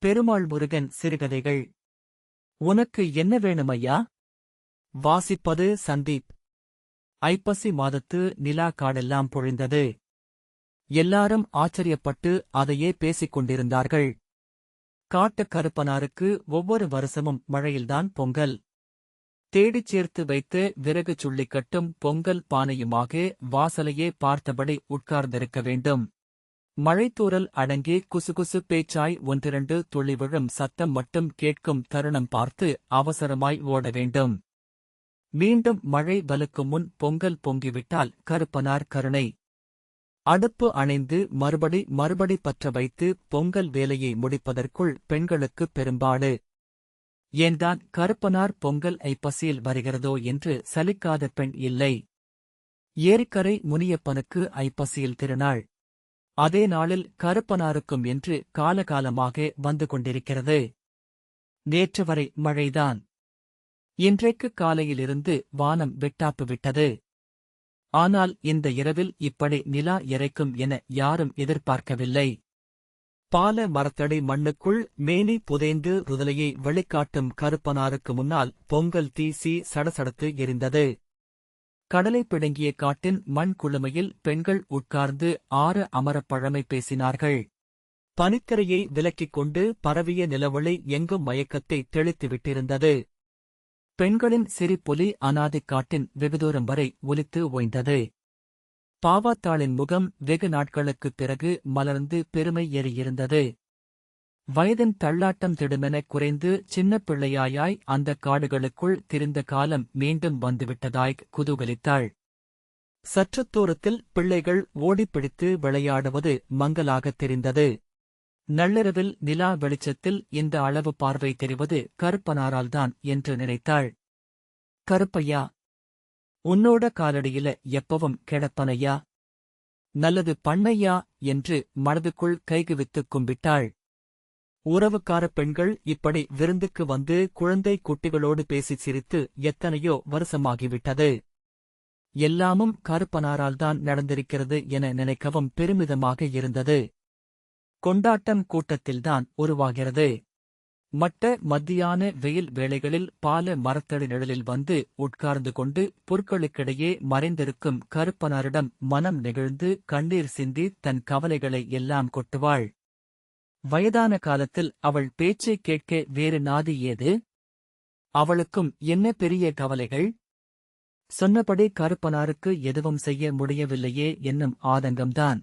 பெருமாள் முருகன் சிறுகதைகள். உனக்கு என்ன வேணுமையா? வாசிப்பது சந்தீப். ஐப்பசி மாதத்து நிலா காடெல்லாம் பொழிந்தது. எல்லாரும் ஆச்சரியப்பட்டு அதையே பேசிக் கொண்டிருந்தார்கள். காட்டுக் கருப்பனாருக்கு ஒவ்வொரு வருஷமும் மழையில்தான் பொங்கல். தேடிச் சேர்த்து வைத்து விறகு சுள்ளிக் கட்டும் பொங்கல் பானையுமாக வாசலையே பார்த்தபடி உட்கார்ந்திருக்க வேண்டும். மழைத்தூறல் அடங்கி குசுகுசு பேச்சாய் ஒன்றிரண்டு துளி விழும் சத்தம் மட்டும் கேட்கும் தருணம் பார்த்து அவசரமாய் ஓட வேண்டும். மீண்டும் மழை வலுக்கும் முன் பொங்கல் பொங்கிவிட்டால் கருப்பனார் கருணை. அடுப்பு அணைந்து மறுபடி பற்ற வைத்து பொங்கல் வேலையை முடிப்பதற்குள் பெண்களுக்கு பெரும்பாடு. ஏன்தான் கருப்பனார் பொங்கல் ஐப்பசியில் வருகிறதோ என்று சலிக்காத பெண் இல்லை. ஏரிக்கரை முனியப்பனுக்கு ஐப்பசியில் திருநாள். அதே நாளில் கருப்பனாருக்கும் என்று காலகாலமாக வந்து கொண்டிருக்கிறது. நேற்று வரை மழைதான். இன்றைக்கு காலையிலிருந்து வானம் வெட்டாப்பு விட்டது. ஆனால் இந்த இரவில் இப்படி நிலா இறைக்கும் என யாரும் எதிர்பார்க்கவில்லை. பால மரத்தடி மண்ணுக்குள் மேனி புதைந்து ருதலையை வெளிக்காட்டும் கருப்பனாருக்கு முன்னால் பொங்கல் தீசி சடசடத்து எரிந்தது. கடலை பிடுங்கிய காட்டின் மண் குளுமையில் பெண்கள் உட்கார்ந்து ஆற அமரப் பழமை பேசினார்கள். பனிக்கரையை விலக்கிக் கொண்டு பரவிய நிலவொளி எங்கும் மயக்கத்தை தெளித்துவிட்டிருந்தது. பெண்களின் சிரிப்பொலி அநாதிக் காட்டின் வெகுதூரம் வரை ஒலித்து ஓய்ந்தது. பாவாத்தாளின் முகம் வெகு நாட்களுக்குப் பிறகு மலர்ந்து பெருமை ஏறியிருந்தது. வயதின் தள்ளாட்டம் திடுமெனக் குறைந்து சின்னப் பிள்ளையாயாய் அந்தக் காடுகளுக்குள் திரிந்த காலம் மீண்டும் வந்துவிட்டதாய்க் குதூகலித்தாள். சற்றுத் தூரத்தில் பிள்ளைகள் ஓடிப்பிடித்து விளையாடுவது மங்கலாகத் தெரிந்தது. நள்ளிரவில் நிலா வெளிச்சத்தில் இந்த அளவு பார்வை தெரிவது கருப்பனாரால்தான் என்று நினைத்தாள். கருப்பையா, உன்னோட காலடியில எப்பவும் கிடப்பனையா? நல்லது பண்ணையா என்று மனதுக்குள் கைகுவித்துக் கும்பிட்டாள். உறவுக்காரப் பெண்கள் இப்படி விருந்துக்கு வந்து குழந்தை குட்டிகளோடு பேசிச் சிரித்து எத்தனையோ வருஷமாகிவிட்டது. எல்லாமும் கருப்பனாரால்தான் நடந்திருக்கிறது என நினைக்கவும் பெருமிதமாக இருந்தது. கொண்டாட்டம் கூட்டத்தில்தான் உருவாகிறது. மட்ட மத்தியான வெயில் வேளைகளில் பால மரத்தடி நிழலில் வந்து உட்கார்ந்து கொண்டு புற்களுக்கிடையே மறைந்திருக்கும் கருப்பனாரிடம் மனம் நெகிழ்ந்து கண்ணீர் சிந்தி தன் கவலைகளை எல்லாம் கொட்டுவாள். வயதான காலத்தில் அவள் பேச்சைக் கேட்க வேறு நாதி ஏது? அவளுக்கும் என்ன பெரிய கவலைகள்? சொன்னபடி கருப்பனாருக்கு எதுவும் செய்ய முடியவில்லையே என்னும் ஆதங்கம்தான்.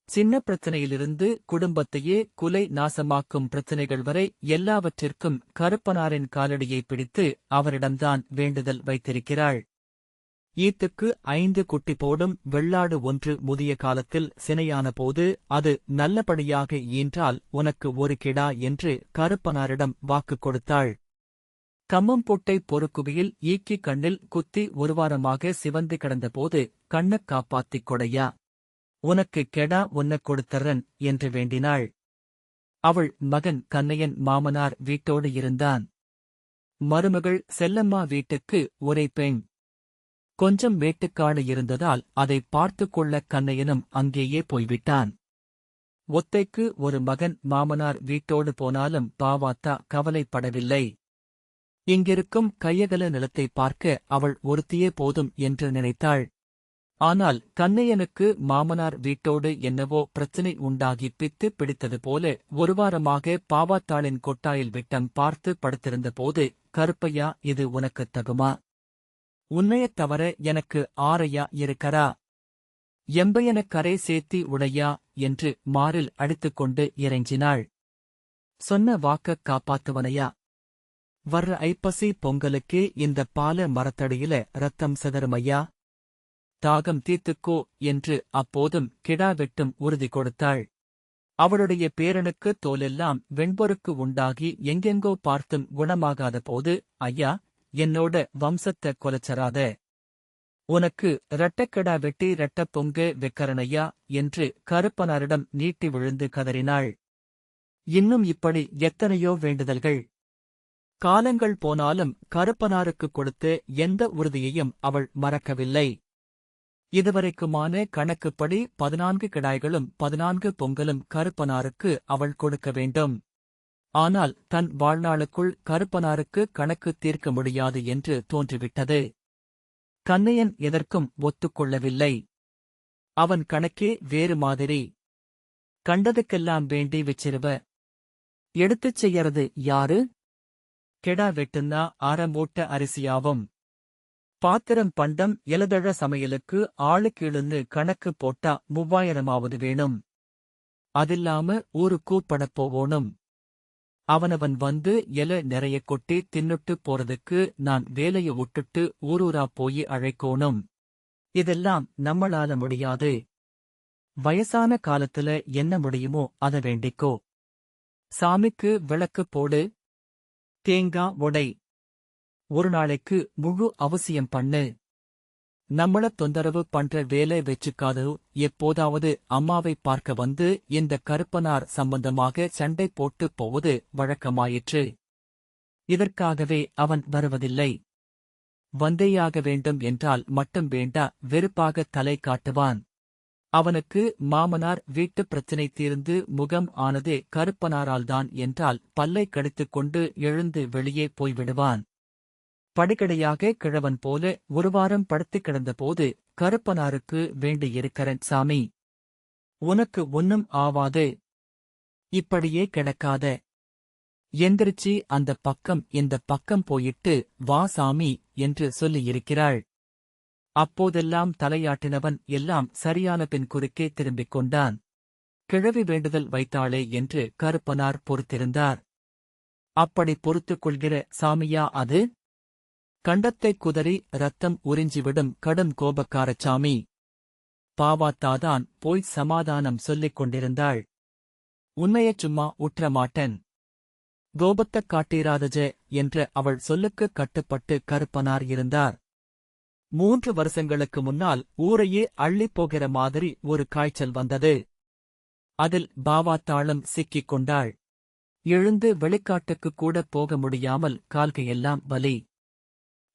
சின்ன பிரச்சனையிலிருந்து குடும்பத்தையே குலை நாசமாக்கும் பிரச்சனைகள் வரை எல்லாவற்றிற்கும் கருப்பனாரின் காலடியை பிடித்து அவரிடம்தான் வேண்டுதல் வைத்திருக்கிறாள். ஈத்துக்கு 5 குட்டி போடும் வெள்ளாடு ஒன்று முதிய காலத்தில் சினையான போது அது நல்லபடியாக ஈன்றால் உனக்கு ஒரு கிடா என்று கருப்பனாரிடம் வாக்கு கொடுத்தாள். கம்மம்பொட்டை பொறுக்குவியில் ஈக்கி கண்ணில் குத்தி ஒரு வாரமாக சிவந்து கிடந்தபோது கண்ணக் காப்பாத்திக் கொடையா, உனக்கு கெடா உன்னக் கொடுத்தர்றன் என்று வேண்டினாள். அவள் மகன் கண்ணையன் மாமனார் வீட்டோடு இருந்தான். மருமகள் செல்லம்மா வீட்டுக்கு ஒரே பெண். கொஞ்சம் மேட்டுக்காடு இருந்ததால் அதை பார்த்துக் கொள்ள கண்ணையனும் அங்கேயே போய்விட்டான். ஒத்தைக்கு ஒரு மகன் மாமனார் வீட்டோடு போனாலும் பாவாத்தா கவலைப்படவில்லை. இங்கிருக்கும் கையகல நிலத்தை பார்க்க அவள் ஒருத்தியே போதும் என்று நினைத்தாள். ஆனால் கண்ணையனுக்கு மாமனார் வீட்டோடு என்னவோ பிரச்சனை உண்டாகி பித்து பிடித்தது போல ஒரு வாரமாக பாவாத்தாளின் கொட்டாயில் விட்டம் பார்த்து படுத்திருந்த போது, கருப்பையா, இது உனக்குத் தகுமா? உன்னையத் தவிர எனக்கு ஆரையா இருக்கரா? எம்பையனக் கரை சேத்தி உடையா என்று மாரில் அடித்துக்கொண்டு இறைஞ்சினாள். சொன்ன வாக்கக் காப்பாத்துவனையா? வர்ற ஐப்பசி பொங்கலுக்கே இந்த பால மரத்தடியில ரத்தம் சிதறுமையா? தாகம் தீத்துக்கோ என்று அப்போதும் கிடா வெட்டும் உறுதி கொடுத்தாள். அவளுடைய பேரனுக்கு தோலெல்லாம் வெண்பொருக்கு உண்டாகி எங்கெங்கோ பார்த்தும் குணமாகாத போது, ஐயா, என்னோட வம்சத்த கொலச்சராத, உனக்கு இரட்டக்கடா வெட்டி இரட்டப் பொங்க வெக்கரணையா என்று கருப்பனாரிடம் நீட்டி விழுந்து கதறினாள். இன்னும் இப்படி எத்தனையோ வேண்டுதல்கள். காலங்கள் போனாலும் கருப்பனாருக்குக் கொடுத்த எந்த உறுதியையும் அவள் மறக்கவில்லை. இதுவரைக்குமான கணக்குப்படி 14 கிடாய்களும் 14 பொங்கலும் கருப்பனாருக்கு அவள் கொடுக்க வேண்டும். ஆனால் தன் வாழ்நாளுக்குள் கருப்பனாருக்கு கணக்கு தீர்க்க முடியாது என்று தோன்றிவிட்டது. கண்ணையன் எதற்கும் ஒத்துக்கொள்ளவில்லை. அவன் கணக்கே வேறு மாதிரி. கண்டதுக்கெல்லாம் வேண்டி வச்சிருவ. எடுத்துச் செய்யறது யாரு? கெடா வெட்டுன்னா மூட்டை அரிசியாவும். பாத்திரம் பண்டம் எழுதழ சமையலுக்கு ஆளுக்கீழுன்னு கணக்கு போட்டா 3000ஆவது வேணும். அதில்லாம ஊரு கூப்படப் போவோனும். அவனவன் வந்து நிறைய கொட்டி தின்னுட்டு போறதுக்கு நான் வேலைய விட்டுட்டு ஊரூரா போய் அழைக்கோணும். இதெல்லாம் நம்மளால முடியாது. வயசான காலத்துல என்ன முடியுமோ அத வேண்டிக்கோ. சாமிக்கு விளக்கு போடு. தேங்கா உடை. ஒரு நாளைக்கு முழு அவசியம் பண்ணு. நம்மள தொந்தரவு பண்ற வேலை வச்சுக்காது. எப்போதாவது அம்மாவை பார்க்க வந்து இந்த கருப்பனார் சம்பந்தமாக சண்டை போட்டு போவது வழக்கமாயிற்று. இதற்காகவே அவன் வருவதில்லை. வந்தேயாக வேண்டும் என்றால் மட்டும் வேண்டா வெறுப்பாக தலை காட்டுவான். அவனுக்கு மாமனார் வீட்டுப் பிரச்சினை தீர்ந்து முகம் ஆனதே கருப்பனாரால்தான் என்றால் பல்லை கடித்துக் கொண்டு எழுந்து வெளியே போய்விடுவான். படிக்கடையாக கிழவன் போல ஒரு வாரம் படுத்துக் கிடந்தபோது கருப்பனாருக்கு வேண்டியிருக்கிறேன் சாமி. உனக்கு ஒன்னும் ஆவாது. இப்படியே கிடக்காத. எந்திரிச்சி அந்த பக்கம் இந்த பக்கம் போயிட்டு வா சாமி என்று சொல்லியிருக்கிறாள். அப்போதெல்லாம் தலையாட்டினவன் எல்லாம் சரியான பின் குறுக்கே திரும்பிக் கொண்டான். கிழவி வேண்டுதல் வைத்தாளே என்று கருப்பனார் பொறுத்திருந்தார். அப்படி பொறுத்துக் கொள்கிற சாமியா அது? கண்டத்தைக் குதறி ரத்தம் உறிஞ்சிவிடும் கடும் கோபக்காரச் சாமி. பாவாத்தாதான் போய் சமாதானம் சொல்லிக் கொண்டிருந்தாள். உன்னையச் சும்மா உற்றமாட்டன். கோபத்தக் காட்டீராதஜ என்ற அவள் சொல்லுக்குக் கட்டுப்பட்டு கருப்பனார் இருந்தார். 3 வருஷங்களுக்கு முன்னால் ஊரையே அள்ளிப் போகிற மாதிரி ஒரு காய்ச்சல் வந்தது. அதில் பாவாத்தாளும் சிக்கிக் கொண்டாள். எழுந்து வெளிக்காட்டுக்குக் கூட போக முடியாமல் கால்கையெல்லாம் வலி.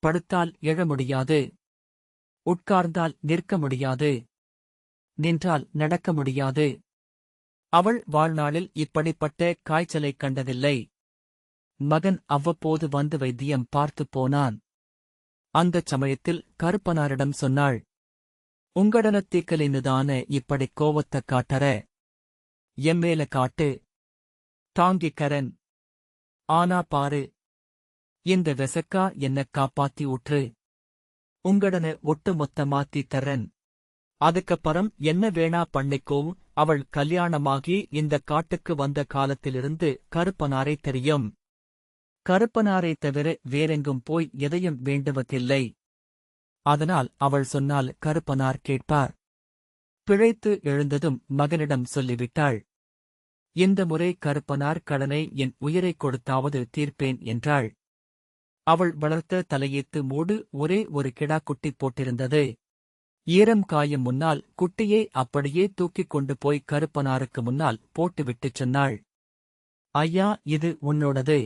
படுத்தால் எழ முடியாது. உட்கார்ந்தால் நிற்க முடியாது. நின்றால் நடக்க முடியாது. அவள் வாழ்நாளில் இப்படிப்பட்ட காய்ச்சலைக் கண்டதில்லை. மகன் அவ்வப்போது வந்து வைத்தியம் பார்த்துப் போனான். அந்தச் சமயத்தில் கருப்பனாரிடம் சொன்னாள். உங்கடனத்தீக்கலினுதான இப்படிக் கோவத்தக் காட்டற. எம்மேல காட்டு. தாங்கிக்கரன். ஆனா பாரு. இந்த வெசக்கா என்னக் காப்பாத்தி உற்று. உங்கடன ஒட்டு மொத்தமாத்தி தர்றன். அதுக்கப்புறம் என்ன வேணா பண்ணிக்கோவும். அவள் கல்யாணமாகி இந்த காட்டுக்கு வந்த காலத்திலிருந்து கருப்பனாரை தெரியும். கருப்பனாரைத் தவிர வேறெங்கும் போய் எதையும் வேண்டுவதில்லை. அதனால் அவள் சொன்னால் கருப்பனார் கேட்பார். பிழைத்து எழுந்ததும் மகனிடம் சொல்லிவிட்டாள். இந்த முறை கருப்பனார் கடனை என் உயிரைக் கொடுத்தாவது தீர்ப்பேன் என்றாள். அவள் வளர்த்த தலையீத்து மூடு ஒரே ஒரு கிடாக்குட்டி போட்டிருந்தது. ஈரம் காயும் முன்னால் குட்டியை அப்படியே தூக்கிக் கொண்டு போய் கருப்பனாருக்கு முன்னால் போட்டுவிட்டுச் சொன்னாள். ஐயா, இது உன்னோடது.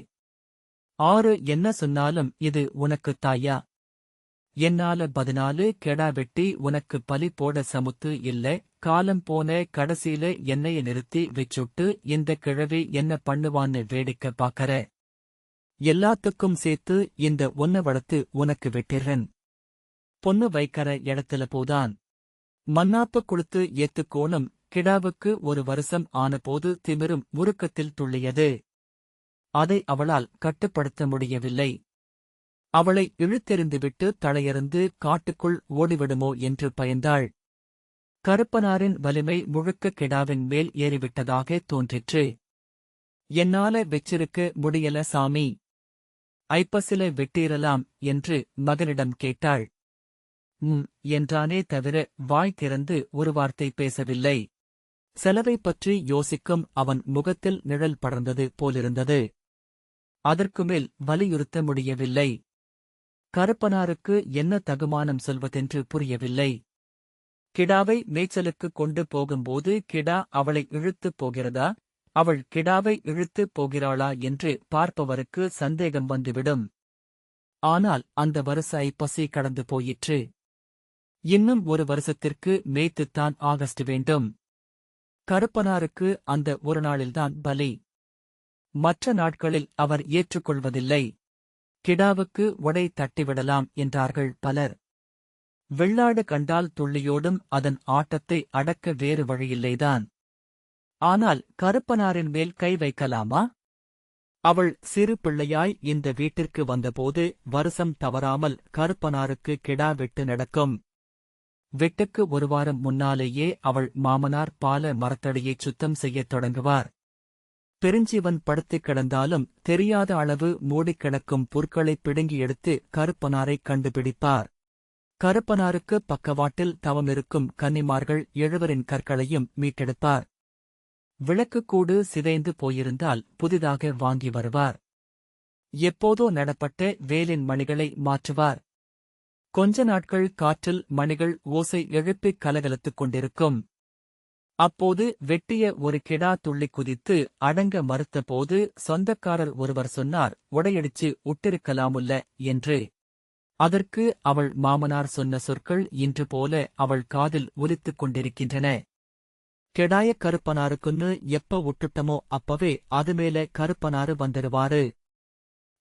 6 என்ன சொன்னாலும் இது உனக்குத் தாயா. என்னால 14 கெடா வெட்டி உனக்கு பலி போட சமுத்து இல்ல. காலம் போன கடைசியில என்னைய நிறுத்தி வச்சுட்டு இந்த கிழவி என்ன பண்ணுவான்னு வேடிக்கை பாக்கற. எல்லாத்துக்கும் சேர்த்து இந்த ஒன்ன வளர்த்து உனக்கு வெட்டிறன். பொண்ணு வைக்கற இடத்துல போதான். மன்னாப்பு குளுத்து ஏத்துக்கோணும். கிடாவுக்கு 1 வருஷம் ஆனபோது திமிரும் முறுக்கத்தில் துள்ளியது. அதை அவளால் கட்டுப்படுத்த முடியவில்லை. அவளை இழுத்தெறிந்துவிட்டு தலையறிந்து காட்டுக்குள் ஓடிவிடுமோ என்று பயந்தாள். கருப்பனாரின் வலிமை முழுக்க கிடாவின் மேல் ஏறிவிட்டதாக தோன்றிற்று. என்னால வெச்சிருக்க முடியல சாமி. ஐப்பசில வெட்டீரலாம் என்று மகனிடம் கேட்டாள். என்றானே தவிர வாய் திறந்து ஒரு வார்த்தை பேசவில்லை. செலவைப் பற்றி யோசிக்கும் அவன் முகத்தில் நிழல் படர்ந்தது போலிருந்தது. அதற்குமேல் வலியுறுத்த முடியவில்லை. கருப்பனாருக்கு என்ன தகுமானம் சொல்வதென்று புரியவில்லை. கிடாவை மேய்ச்சலுக்குக் கொண்டு போகும்போது கிடா அவளை இழுத்துப் போகிறதா, அவள் கிடாவை இழுத்துப் போகிறாளா என்று பார்ப்பவருக்கு சந்தேகம் வந்துவிடும். ஆனால் அந்த வருஷ ஐப்பசி கடந்து போயிற்று. இன்னும் 1 வருஷத்திற்கு மேய்த்துத்தான் ஆகஸ்ட் வேண்டும். கருப்பனாருக்கு அந்த ஒரு நாளில்தான் பலி. மற்ற நாட்களில் அவர் ஏற்றுக்கொள்வதில்லை. கிடாவுக்கு உடை தட்டிவிடலாம் என்றார்கள் பலர். வெள்ளாடு கண்டால் துள்ளியோடும் அதன் ஆட்டத்தை அடக்க வேறு வழியில்லைதான். ஆனால் கருப்பனாரின் மேல் கை வைக்கலாமா? அவள் சிறு பிள்ளையாய் இந்த வீட்டிற்கு வந்தபோது வருஷம் தவறாமல் கருப்பனாருக்கு கிடா வெட்டு நடக்கும். வெட்டுக்கு ஒரு வாரம் முன்னாலேயே அவள் மாமனார் பால மரத்தடியைச் சுத்தம் செய்யத் தொடங்குவார். பெருஞ்சீவன் படுத்துக் கிடந்தாலும் தெரியாத அளவு மூடிக் கிடக்கும் புற்களைப் பிடுங்கி எடுத்து கருப்பனாரைக் கண்டுபிடிப்பார். கருப்பனாருக்கு பக்கவாட்டில் தவமிருக்கும் கன்னிமார்கள் 7 கற்களையும் மீட்டெடுப்பார். விளக்குக்கூடு சிதைந்து போயிருந்தால் புதிதாக வாங்கி வருவார். எப்போதோ நடப்பட்ட வேலின் மணிகளை மாற்றுவார். கொஞ்ச நாட்கள் காற்றில் மணிகள் ஓசை எழுப்பிக் கலகலத்துக் கொண்டிருக்கும். அப்போது வெட்டிய ஒரு கிடா துள்ளிக் குதித்து அடங்க மறுத்தபோது சொந்தக்காரர் ஒருவர் சொன்னார், உடையடிச்சு உட்டிருக்கலாமுல்ல என்று. அதற்கு அவள் மாமனார் சொன்ன சொற்கள் இன்று போல அவள் காதில் ஒலித்துக் கொண்டிருக்கின்றன. கெடாய கருப்பனாருக்குன்னு எப்ப உட்டுட்டமோ அப்பவே அதுமேல கருப்பனாரு வந்துடுவாரு.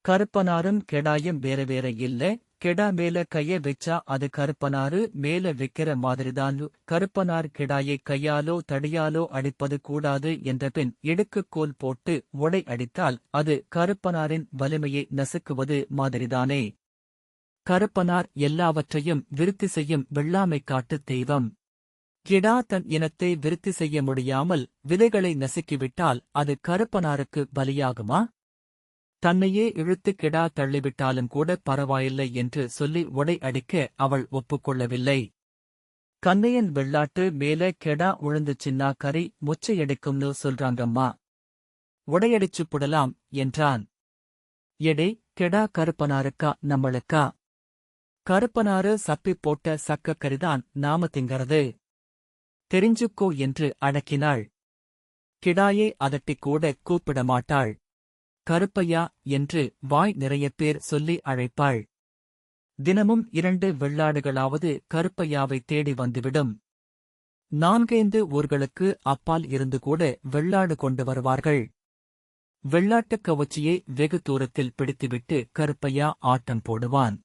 கருப்பனாரும் கெடாயும் வேற வேற இல்ல. கெடா மேல கைய வெச்சா அது கருப்பனாரு மேல வைக்கிற மாதிரிதான். கருப்பனார் கெடாயை கையாலோ தடியாலோ அடிப்பது கூடாது என்றபின் இடுக்குக்கோல் போட்டு உடை அடித்தால் அது கருப்பனாரின் வலிமையை நசுக்குவது மாதிரிதானே. கருப்பனார் எல்லாவற்றையும் விருத்தி செய்யும் வெள்ளாமை காட்டு தெய்வம். கிடா தன் இனத்தை விருத்தி செய்ய முடியாமல் விதைகளை நசுக்கிவிட்டால் அது கருப்பனாருக்கு பலியாகுமா? தன்னையே இழுத்து கிடா தள்ளிவிட்டாலும் கூட பரவாயில்லை என்று சொல்லி உடை அடிக்க அவள் ஒப்புக்கொள்ளவில்லை. கண்ணையன் வெள்ளாட்டு மேல கெடா உழுந்துச்சின்னா கறி முச்சையடிக்கும்னு சொல்றாங்கம்மா. உடையடிச்சு புடலாம் என்றான். எடே, கெடா கருப்பனாருக்கா நம்மளுக்கா? கருப்பனாரு சப்பிப் போட்ட சக்க கறிதான் நாம திங்கறது. தெரிஞ்சுக்கோ என்று அடக்கினாள். கிடாயை அதட்டிக் கூட கூப்பிடமாட்டாள். கருப்பையா என்று வாய் நிறைய பேர் சொல்லி அழைப்பாள். தினமும் 2 வெள்ளாடுகளாவது கருப்பையாவை தேடி வந்துவிடும். 4-5 ஊர்களுக்கு அப்பால் இருந்து கூட வெள்ளாடு கொண்டு வருவார்கள். வெள்ளாட்டுக் கவச்சியை வெகு தூரத்தில் பிடித்துவிட்டு கருப்பையா ஆட்டம் போடுவான்.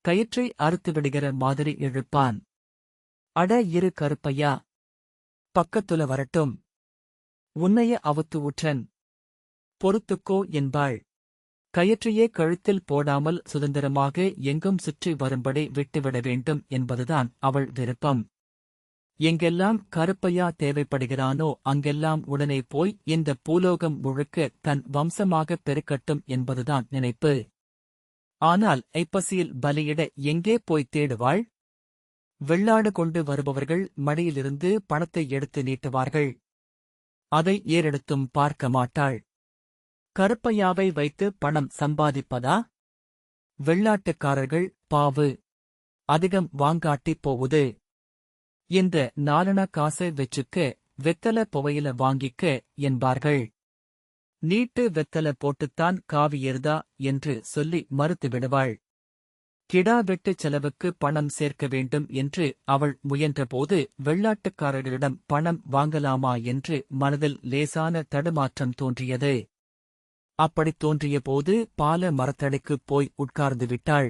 கயிற்றை அறுத்துவிடுகிற மாதிரி இழுப்பான். அட இரு கருப்பையா, பக்கத்துல வரட்டும், உன்னைய அவுத்து உற்றன், பொறுத்துக்கோ என்பாள். கயிற்றையே கழுத்தில் போடாமல் சுதந்திரமாக எங்கும் சுற்றி வரும்படி விட்டுவிட வேண்டும் என்பதுதான் அவள் விருப்பம். எங்கெல்லாம் கருப்பையா தேவைப்படுகிறானோ அங்கெல்லாம் உடனே போய் இந்த பூலோகம் முழுக்க தன் வம்சமாகப் பெருக்கட்டும் என்பதுதான் நினைப்பு. ஆனால் ஐப்பசியில் பலியிட எங்கே போய் தேடுவாள்? வெள்ளாடு கொண்டு வருபவர்கள் மடியிலிருந்து பணத்தை எடுத்து நீட்டுவார்கள். அதை ஏறெடுத்தும் பார்க்க மாட்டாள். கருப்பையாவை வைத்து பணம் சம்பாதிப்பதா? வெள்ளாட்டுக்காரர்கள் பாவு அதிகம் வாங்காட்டிப் போவுது. இந்த 4 காசை வெச்சுக்க வெத்தல புவையில வாங்கிக்க என்பார்கள். நீட்டு வெத்தல போட்டுத்தான் காவியேறுதா என்று சொல்லி மறுத்து விடுவாள். கிடா வெட்டு செலவுக்கு பணம் சேர்க்க வேண்டும் என்று அவள் முயன்றபோது வெள்ளாட்டுக்காரர்களிடம் பணம் வாங்கலாமா என்று மனதில் லேசான தடுமாற்றம் தோன்றியது. அப்படித் தோன்றியபோது பால மரத்தடிக்குப் போய் உட்கார்ந்து விட்டாள்.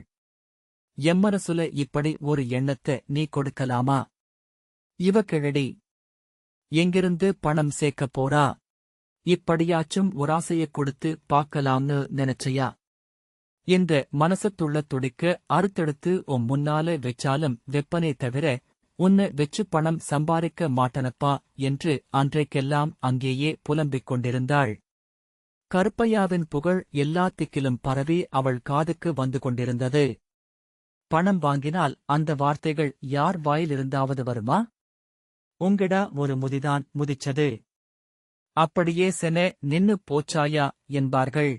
எம்மரசுல இப்படி ஒரு எண்ணத்தை நீ கொடுக்கலாமா? இவ கிழடி எங்கிருந்து பணம் சேர்க்கப் போறா? இப்படியாச்சும் ஒராசையக் கொடுத்து பார்க்கலாம்னு நினைச்சையா? இந்த மனசத்துள்ள துடிக்க அறுத்தெடுத்து முன்னால வெச்சாலும் வெப்பனே தவிர உன்னை வெச்சு பணம் சம்பாதிக்க மாட்டனப்பா என்று அன்றைக்கெல்லாம் அங்கேயே புலம்பிக் கொண்டிருந்தாள். கருப்பையாவின் புகழ் எல்லா திக்கிலும் பரவி அவள் காதுக்கு வந்து கொண்டிருந்தது. பணம் வாங்கினால் அந்த வார்த்தைகள் யார் வாயிலிருந்தாவது வருமா? உங்கிடா ஒரு முதிதான் முதிச்சது, அப்படியே சென நின்னு போச்சாயா என்பார்கள்.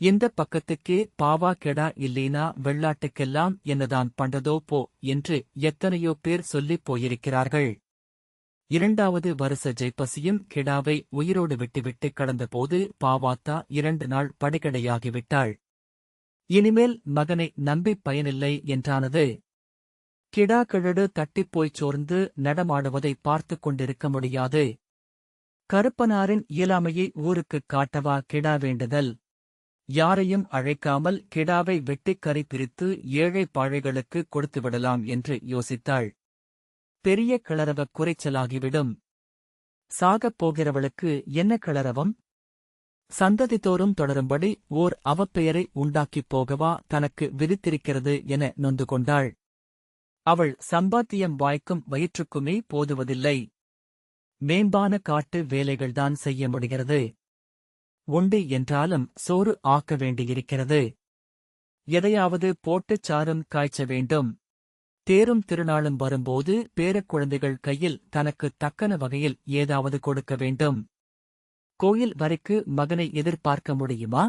இந்த பக்கத்துக்கே பாவா கெடா இல்லீனா வெள்ளாட்டுக்கெல்லாம் என்னதான் பண்டதோ போ என்று எத்தனையோ பேர் சொல்லிப் போயிருக்கிறார்கள். 2வது வருஷ ஜெய்பசியும் கெடாவை உயிரோடு விட்டுவிட்டு கடந்தபோது பாவாத்தா 2 நாள் படுகடையாகிவிட்டாள். இனிமேல் மகனை நம்பிப் பயனில்லை என்றானது. கிடா கிழடு தட்டிப்போய்ச் சோர்ந்து நடமாடுவதை பார்த்துக் கொண்டிருக்க முடியாது. கருப்பனாரின் இயலாமையை ஊருக்குக் காட்டவா கிடா வேண்டுதல்? யாரையும் அழைக்காமல் கிடாவை வெட்டிக் கறி பிரித்து ஏழை பாழைகளுக்கு கொடுத்துவிடலாம் என்று யோசித்தாள். பெரிய கிளறவக் குறைச்சலாகிவிடும். சாகப் போகிறவளுக்கு என்ன கிளறவம்? சந்ததிதோறும் தொடரும்படி ஓர் அவப்பெயரை உண்டாக்கிப் போகவா தனக்கு விதித்திருக்கிறது என நொந்து கொண்டாள். அவள் சம்பாத்தியம் வாய்க்கும் வயிற்றுக்குமே போதுவதில்லை. மேம்பான காட்டு வேலைகள்தான் செய்ய முடிகிறது. ஒண்டி என்றாலும் சோறு ஆக்க வேண்டியிருக்கிறது. எதையாவது போட்டுச் சாரும் காய்ச்ச வேண்டும். தேரும் திருநாளும் வரும்போது பேரக்குழந்தைகள் கையில் தனக்கு தக்கன வகையில் ஏதாவது கொடுக்க வேண்டும். கோயில் வரைக்கு மகனை எதிர்பார்க்க முடியுமா?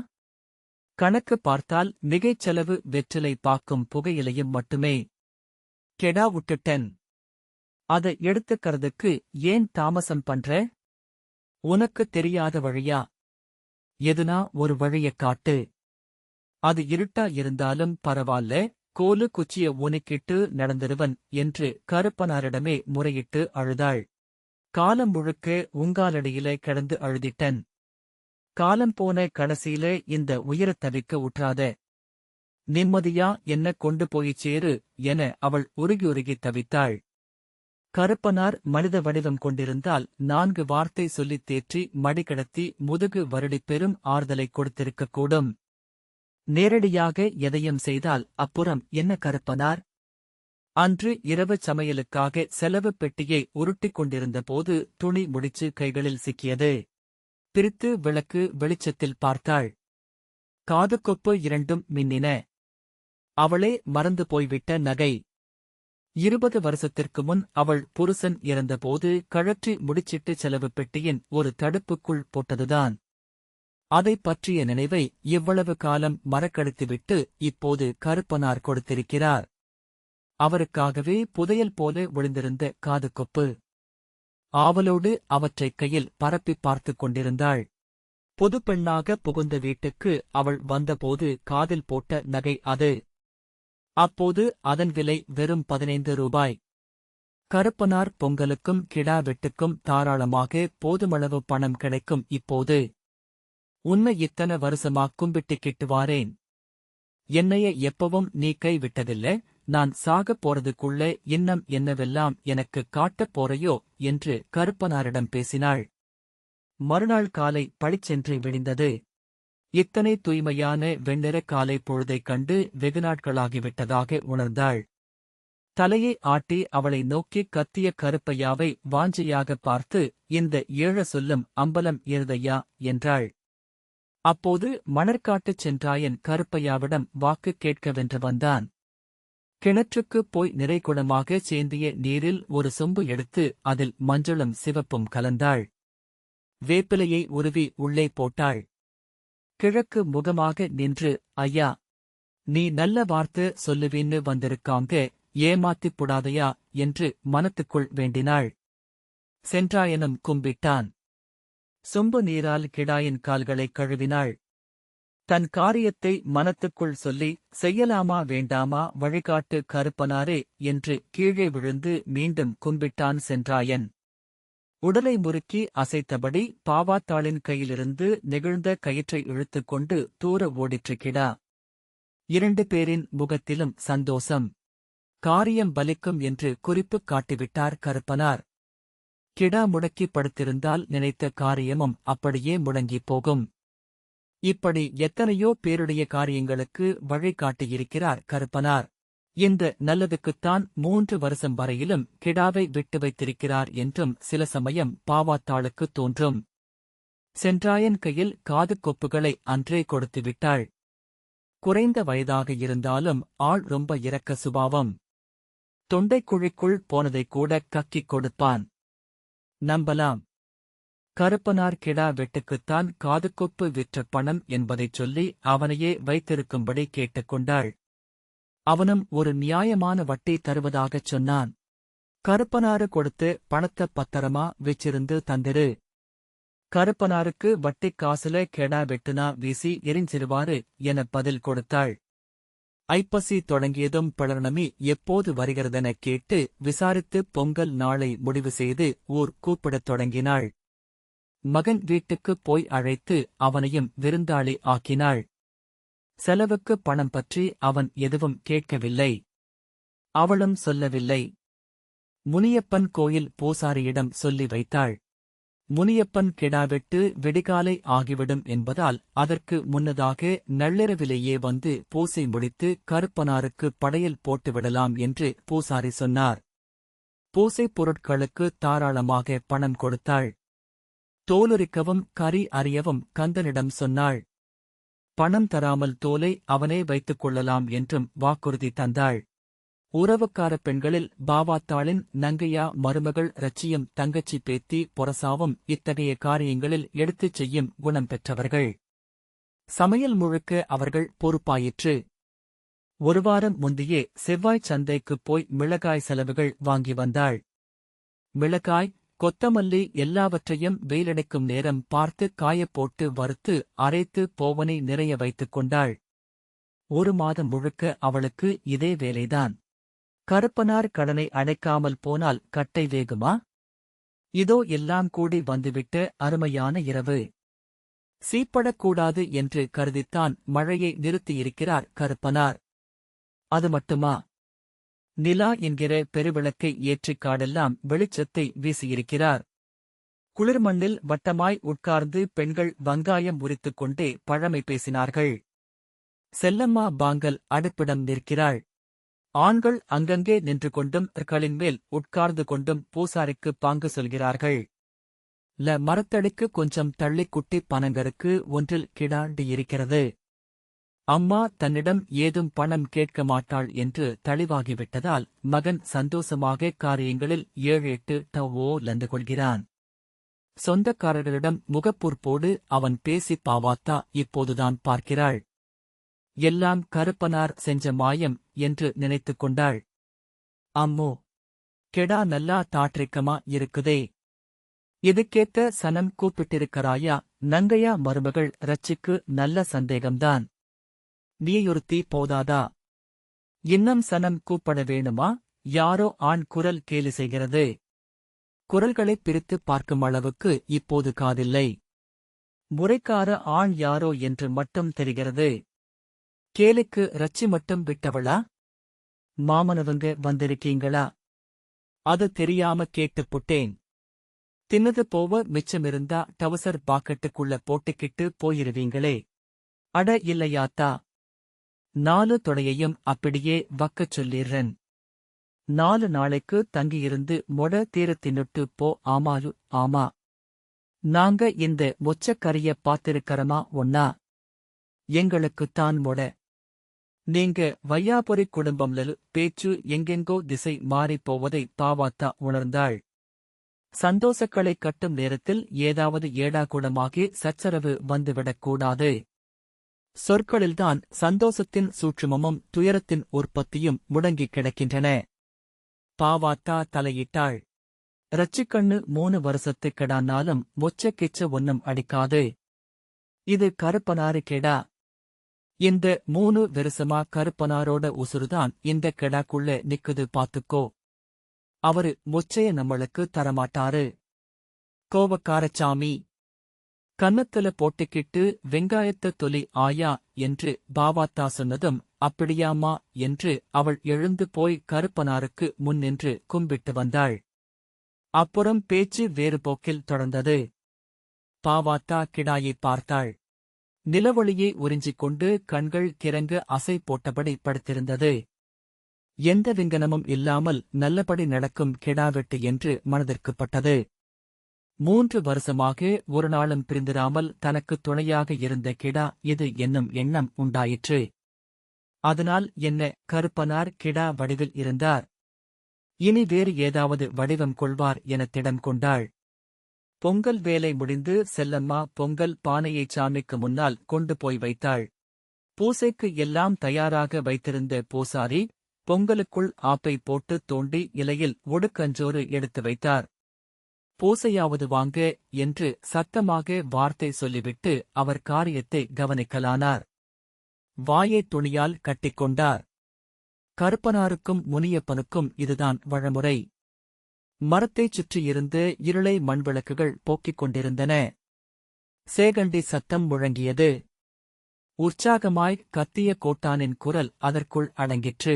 கணக்கு பார்த்தால் மிகைச் செலவு வெற்றிலை பாக்கும் புகையிலையும் மட்டுமே. கெடா விட்டுட்டன். அத எடுத்துக்கறதுக்கு ஏன் தாமசம் பண்ற? உனக்குத் தெரியாத வழியா? எதுனா ஒரு வழியக் காட்டு. அது இருட்டா இருந்தாலும் பரவால்ல, கோலு குச்சிய ஊனிக்கிட்டு நடந்திருவன் என்று கருப்பனாரிடமே முறையிட்டு அழுதாள். காலம் முழுக்க உங்காலடியிலே கிடந்து அழுதிட்டன். காலம் போன கடைசியிலே இந்த உயிரத் தவிக்க உற்றாத. நிம்மதியா என்ன கொண்டு போய்ச் சேரு என அவள் உருகியுருகித் தவித்தாள். கருப்பனார் மனித வடிவம் கொண்டிருந்தால் 4 வார்த்தை சொல்லித் தேற்றி மடிக்கிடத்தி முதுகு வருடிப் பெரும் ஆறுதலைக் கொடுத்திருக்கக்கூடும். நேரடியாக எதையும் செய்தால் அப்புறம் என்ன கருப்பனார்? அன்று இரவு சமையலுக்காக செலவுப் பெட்டியை உருட்டிக் கொண்டிருந்த போது துணி முடிச்சு கைகளில் சிக்கியது. பிரித்து விளக்கு வெளிச்சத்தில் பார்த்தாள். காதுக்கொப்பு 2ம் மின்னின. அவளே மறந்து போய்விட்ட நகை. 20 வருஷத்திற்கு முன் அவள் புருஷன் இறந்தபோது கழற்றி முடிச்சிட்டு செலவுப் பெட்டியின் ஒரு தடுப்புக்குள் போட்டதுதான். அதைப் பற்றிய நினைவை இவ்வளவு காலம் மறக்கடித்துவிட்டு இப்போது கருப்பனார் கொடுத்திருக்கிறார். அவருக்காகவே புதையல் போல விழுந்திருந்த காதுக்கொப்பு. ஆவலோடு அவற்றைக் கையில் பரப்பிப் பார்த்துக் கொண்டிருந்தாள். புதுப்பெண்ணாக புகுந்த வீட்டுக்கு அவள் வந்தபோது காதில் போட்ட நகை அது. அப்போது அதன் விலை வெறும் 15 ரூபாய். கருப்பனார் பொங்கலுக்கும் கிடா வெட்டுக்கும் தாராளமாக போதுமளவு பணம் கிடைக்கும் இப்போது. உன்னை இத்தனை வருஷமா கும்பிட்டுக்கிட்டு வாரேன். என்னைய எப்பவும் நீ கை விட்டதில்ல, நான் சாகப் போறதுக்குள்ள இன்னம் என்னவெல்லாம் எனக்குக் காட்டப் போறையோ என்று கருப்பனாரிடம் பேசினாள். மறுநாள் காலை பளிச்சென்று விடிந்தது. இத்தனை தூய்மையான வெண்ணிற காலை பொழுதைக் கண்டு வெகுநாட்களாகிவிட்டதாக உணர்ந்தாள். தலையை ஆட்டி அவளை நோக்கிக் கத்திய கருப்பையாவை வாஞ்சையாகப் பார்த்து, இந்த ஏழ சொல்லும் அம்பலம் ஏறுதையா என்றாள். அப்போது மணற்காட்டுச் சென்றாயன் கருப்பையாவிடம் வாக்கு கேட்கவென்று வந்தான். கிணற்றுக்குப் போய் நிறைகுடமாக சேந்திய நீரில் ஒரு சொம்பு எடுத்து அதில் மஞ்சளும் சிவப்பும் கலந்தாள். வேப்பிலையை உருவி உள்ளே போட்டாள். கிழக்கு முகமாக நின்று, ஐயா, நீ நல்ல வார்த்தை சொல்லுவீன்னு வந்திருக்காங்க, ஏமாத்திப் புடாதையா என்று மனத்துக்குள் வேண்டினாள். சென்றாயனும் கும்பிட்டான். சொம்பு நீரால் கிடாயின் கால்களைக் கழுவினாள். தன் காரியத்தை மனத்துக்குள் சொல்லி, செய்யலாமா வேண்டாமா வழிகாட்டு கருப்பனாரே என்று கீழே விழுந்து மீண்டும் கும்பிட்டான் சென்றாயன். உடலை முறுக்கி அசைத்தபடி பாவாத்தாளின் கையிலிருந்து நெகிழ்ந்த கயிற்றை இழுத்துக்கொண்டு தூர ஓடிற்று கிடா. 2 பேரின் முகத்திலும் சந்தோஷம். காரியம் பலிக்கும் என்று குறிப்புக் காட்டிவிட்டார் கருப்பனார். கிடா முடக்கி படுத்திருந்தால் நினைத்த காரியமும் அப்படியே முடங்கிப் போகும். இப்படி எத்தனையோ பேருடைய காரியங்களுக்கு வழி காட்டியிருக்கிறார் கருப்பனார். இந்த நல்லதுக்குத்தான் 3 வருஷம் வரையிலும் கிடாவை விட்டு வைத்திருக்கிறார் என்றும் சில சமயம் பாவாத்தாளுக்குத் தோன்றும். சென்றாயன் கையில் காதுக்கொப்புகளை அன்றே கொடுத்துவிட்டாள். குறைந்த வயதாக இருந்தாலும் ஆள் ரொம்ப இரக்க சுபாவம். தொண்டைக்குழிக்குள் போனதைக் கூட கக்கிக் கொடுப்பான். நம்பலாம். கருப்பனார் கிடா வெட்டுக்குத்தான் காதுக்கொப்பு விற்ற பணம் என்பதைச் சொல்லி அவனையே வைத்திருக்கும்படி கேட்டுக்கொண்டாள். அவனும் ஒரு நியாயமான வட்டி தருவதாகச் சொன்னான். கருப்பனாரு கொடுத்து பணத்தை பத்திரமா வச்சிருந்து தந்திரு. கருப்பனாருக்கு வட்டிக் காசுல கெடா வெட்டுனா வீசி எரிஞ்சிருவாரு என பதில் கொடுத்தாள். ஐப்பசி தொடங்கியதும் பௌர்ணமி எப்போது வருகிறதெனக் கேட்டு விசாரித்து பொங்கல் நாளை முடிவு செய்து ஊர் கூப்பிடத் தொடங்கினாள். மகன் வீட்டுக்குப் போய் அழைத்து அவனையும் விருந்தாளி ஆக்கினாள். செலவுக்கு பணம் பற்றி அவன் எதுவும் கேட்கவில்லை. அவளும் சொல்லவில்லை. முனியப்பன் கோயில் பூசாரியிடம் சொல்லி வைத்தாள். முனியப்பன் கிடாவெட்டு விடிகாலை ஆகிவிடும் என்பதால் அதற்கு முன்னதாக நள்ளிரவிலேயே வந்து பூசை முடித்து கருப்பனாருக்கு படையல் போட்டுவிடலாம் என்று பூசாரி சொன்னார். பூசைப் பொருட்களுக்கு தாராளமாக பணம் கொடுத்தாள். தோலுரிக்கவும் கறி அறியவும் கந்தனிடம் சொன்னாள். பணம் தராமல் தோலை அவனே வைத்துக் கொள்ளலாம் என்றும் வாக்குறுதி தந்தாள். உறவுக்கார பெண்களில் பாவாத்தாளின் நங்கையா மருமகள் ரச்சியும் தங்கச்சி பேத்தி பொரசாவும் இத்தகைய காரியங்களில் எடுத்துச் செய்யும் குணம் பெற்றவர்கள். சமையல் முழுக்க அவர்கள் பொறுப்பாயிற்று. ஒரு வாரம் முந்தையே செவ்வாய்ச் சந்தைக்குப் போய் மிளகாய் செலவுகள் வாங்கி வந்தாள். மிளகாய், கொத்தமல்லி எல்லாவற்றையும் வெயிலடைக்கும் நேரம் பார்த்து காயப்போட்டு வறுத்து அரைத்து போவனை நிறைய வைத்துக் கொண்டாள். ஒரு மாதம் முழுக்க அவளுக்கு இதே வேலைதான். கருப்பனார் கடனை அடைக்காமல் போனால் கட்டை வேகுமா? இதோ எல்லாம் கூடி வந்துவிட்ட அருமையான இரவு. சீப்படக்கூடாது என்று கருதித்தான் மழையை நிறுத்தியிருக்கிறார் கருப்பனார். அது மட்டுமா? நிலா என்கிற பெருவிளக்கை ஏற்றிக் காடெல்லாம் வெளிச்சத்தை வீசியிருக்கிறார். குளிர்மண்ணில் வட்டமாய் உட்கார்ந்து பெண்கள் வெங்காயம் உரித்துக் கொண்டே பழமை பேசினார்கள். செல்லம்மா பாங்கல் அடுப்பிடம் நிற்கிறாள். ஆண்கள் அங்கங்கே நின்று கொண்டும் களின் மேல் உட்கார்ந்து கொண்டும் பூசாரிக்கு பாங்கு சொல்கிறார்கள். மரத்தடிக்கு கொஞ்சம் தள்ளிக் குட்டி பனங்கருக்கு ஒன்றில் கிடாண்டியிருக்கிறது. அம்மா தன்னிடம் ஏதும் பணம் கேட்க மாட்டாள் என்று தெளிவாகிவிட்டதால் மகன் சந்தோஷமாக காரியங்களில் 7-8 டவோ லந்து கொள்கிறான். சொந்தக்காரர்களிடம் முகப்பூர்ப்போடு அவன் பேசி பாவாத்தா இப்போதுதான் பார்க்கிறாள். எல்லாம் கருப்பனார் செஞ்ச மாயம் என்று நினைத்துக் கொண்டாள். அம்மோ, கெடா நல்லா தாற்றிக்கமா இருக்குதே. இதுக்கேத்த சனம் கூப்பிட்டிருக்கறாயா? நங்கையா மருமகள் ரச்சிக்கு நல்ல சந்தேகம்தான். நீயொருத்தி போதாதா? இன்னும் சனம் கூப்பட வேணுமா? யாரோ ஆண் குரல் கேலி செய்கிறது. குரல்களைப் பிரித்துப் பார்க்கும் அளவுக்கு இப்போது காதில்லை. முறைக்கார ஆண் யாரோ என்று மட்டும் தெரிகிறது. கேலுக்கு ரச்சி மட்டும் விட்டவளா? மாமனவங்க வந்திருக்கீங்களா? அது தெரியாம கேட்டுப் புட்டேன். தின்னது போவ மிச்சமிருந்தா டவுசர் பாக்கெட்டுக்குள்ள போட்டுக்கிட்டு போயிருவீங்களே. அட இல்லையாத்தா. 4 தொடையையும் அப்படியே வக்கச் சொல்லிர்றேன். 4 நாளைக்கு தங்கியிருந்து மொட தீர தின்னுட்டு போ. ஆமாயு ஆமா. நாங்க இந்த மொச்சக்கறிய பாத்திருக்கறமா ஒன்னா? எங்களுக்குத்தான் மொட. நீங்க வையாபுரிக் குடும்பம்லு பேச்சு எங்கெங்கோ திசை மாறிப் போவதை பாவாத்தா உணர்ந்தாள். சந்தோஷக்களைக் கட்டும் நேரத்தில் ஏதாவது ஏடாகூடமாகி சச்சரவு வந்துவிடக்கூடாது. சொற்களில்தான் சந்தோஷத்தின் சூட்சுமமும் துயரத்தின் உற்பத்தியும் முடங்கிக் கிடக்கின்றன. பாவாத்தா தலையிட்டாள். ரச்சிக்கண்ணு 3 வருஷத்துக் கெடானாலும் மொச்சக்கிச்ச ஒன்னும் அடிக்காது. இது கருப்பனாரு கெடா. இந்த 3 வருஷமா கருப்பனாரோட உசுருதான் இந்த கெடாக்குள்ள நிக்குது பாத்துக்கோ. அவரு மொச்சைய நம்மளுக்கு தரமாட்டாரு. கோவக்காரச்சாமி. கன்னத்துல போட்டுக்கிட்டு வெங்காயத்த தொலி ஆயா என்று பாவாத்தா சொன்னதும் அப்படியாமா என்று அவள் எழுந்து போய் கருப்பனாருக்கு முன் நின்று கும்பிட்டு வந்தாள். அப்புறம் பேச்சு வேறு போக்கில் தொடர்ந்தது. பாவாத்தா கிடாயைப் பார்த்தாள். நிலவொளியை உறிஞ்சிக் கொண்டு கண்கள் கிறங்க அசை போட்டபடி படுத்திருந்தது. எந்த விங்கனமும் இல்லாமல் நல்லபடி நடக்கும் கெடாவெட்டு என்று மனதிற்குப்பட்டது. 3 வருஷமாக ஒரு நாளும் பிரிந்திராமல் தனக்குத் துணையாக இருந்த கிடா இது என்னும் எண்ணம் உண்டாயிற்று. அதனால் என்ன கருப்பனார் கிடா வடிவில் இருந்தார். இனி வேறு ஏதாவது வடிவம் கொள்வார் என திடம் கொண்டாள். பொங்கல் வேலை முடிந்து செல்லம்மா பொங்கல் பானையை சாமிக்கு முன்னால் கொண்டு போய் வைத்தாள். பூசைக்கு எல்லாம் தயாராக வைத்திருந்த பூசாரி பொங்கலுக்குள் ஆப்பை போட்டு தோண்டி இலையில் ஒடுக்கஞ்சோறு எடுத்து வைத்தார். பூசையாவது வாங்க என்று சத்தமாக வார்த்தை சொல்லிவிட்டு அவர் காரியத்தை கவனிக்கலானார். வாயை துணியால் கட்டிக்கொண்டார். கருப்பனாருக்கும் முனியப்பனுக்கும் இதுதான் வழமுறை. மரத்தைச் சுற்றியிருந்து இருளை மண்விளக்குகள் போக்கிக் கொண்டிருந்தன. சேகண்டி சத்தம் முழங்கியது. உற்சாகமாய் கத்திய கோட்டானின் குரல் அதற்குள் அடங்கிற்று.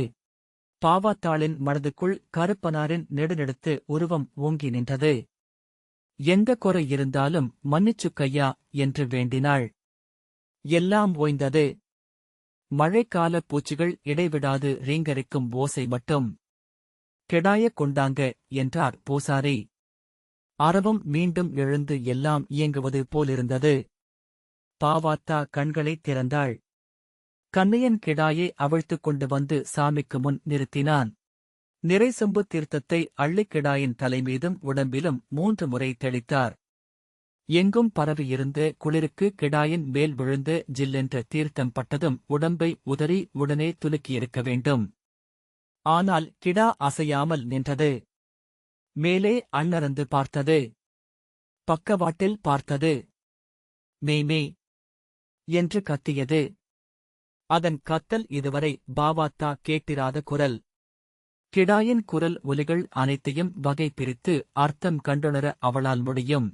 பாவாத்தாளின் மனதுக்குள் கருப்பனாரின் நெடுநெடுத்து உருவம் ஓங்கி நின்றது. எந்த குறை இருந்தாலும் மன்னிச்சுக்கையா என்று வேண்டினாள். எல்லாம் ஓய்ந்தது. மழைக்கால பூச்சிகள் இடைவிடாது ரீங்கரிக்கும் ஓசை மட்டும். கெடாயக் கொண்டாங்க என்றார் பூசாரி. அரவம் மீண்டும் எழுந்து எல்லாம் இயங்குவது போலிருந்தது. பாவாத்தா கண்களைத் திறந்தாள். கண்ணையன் கிடாயை அவிழ்த்துக் கொண்டு வந்து சாமிக்கு முன் நிறுத்தினான். நிறைசொம்பு தீர்த்தத்தை அள்ளிக் கிடாயின் தலைமீதும் உடம்பிலும் 3 முறை தெளித்தார். எங்கும் பரவியிருந்த குளிருக்கு கிடாயின் மேல் விழுந்த ஜில்லென்ற தீர்த்தம் பட்டதும் உடம்பை உதறி உடனே துலுக்கியிருக்க வேண்டும். ஆனால் கிடா அசையாமல் நின்றது. மேலே அண்ணறந்து பார்த்தது. பக்கவாட்டில் பார்த்தது. மெய்மே என்று கத்தியது. அதன் கத்தல் இதுவரை பாவாத்தா கேட்டிராத குரல். கிடாயின் குரல் ஒலிகள் அனைத்தையும் வகை பிரித்து அர்த்தம் கண்டுணர அவளால் முடியும்.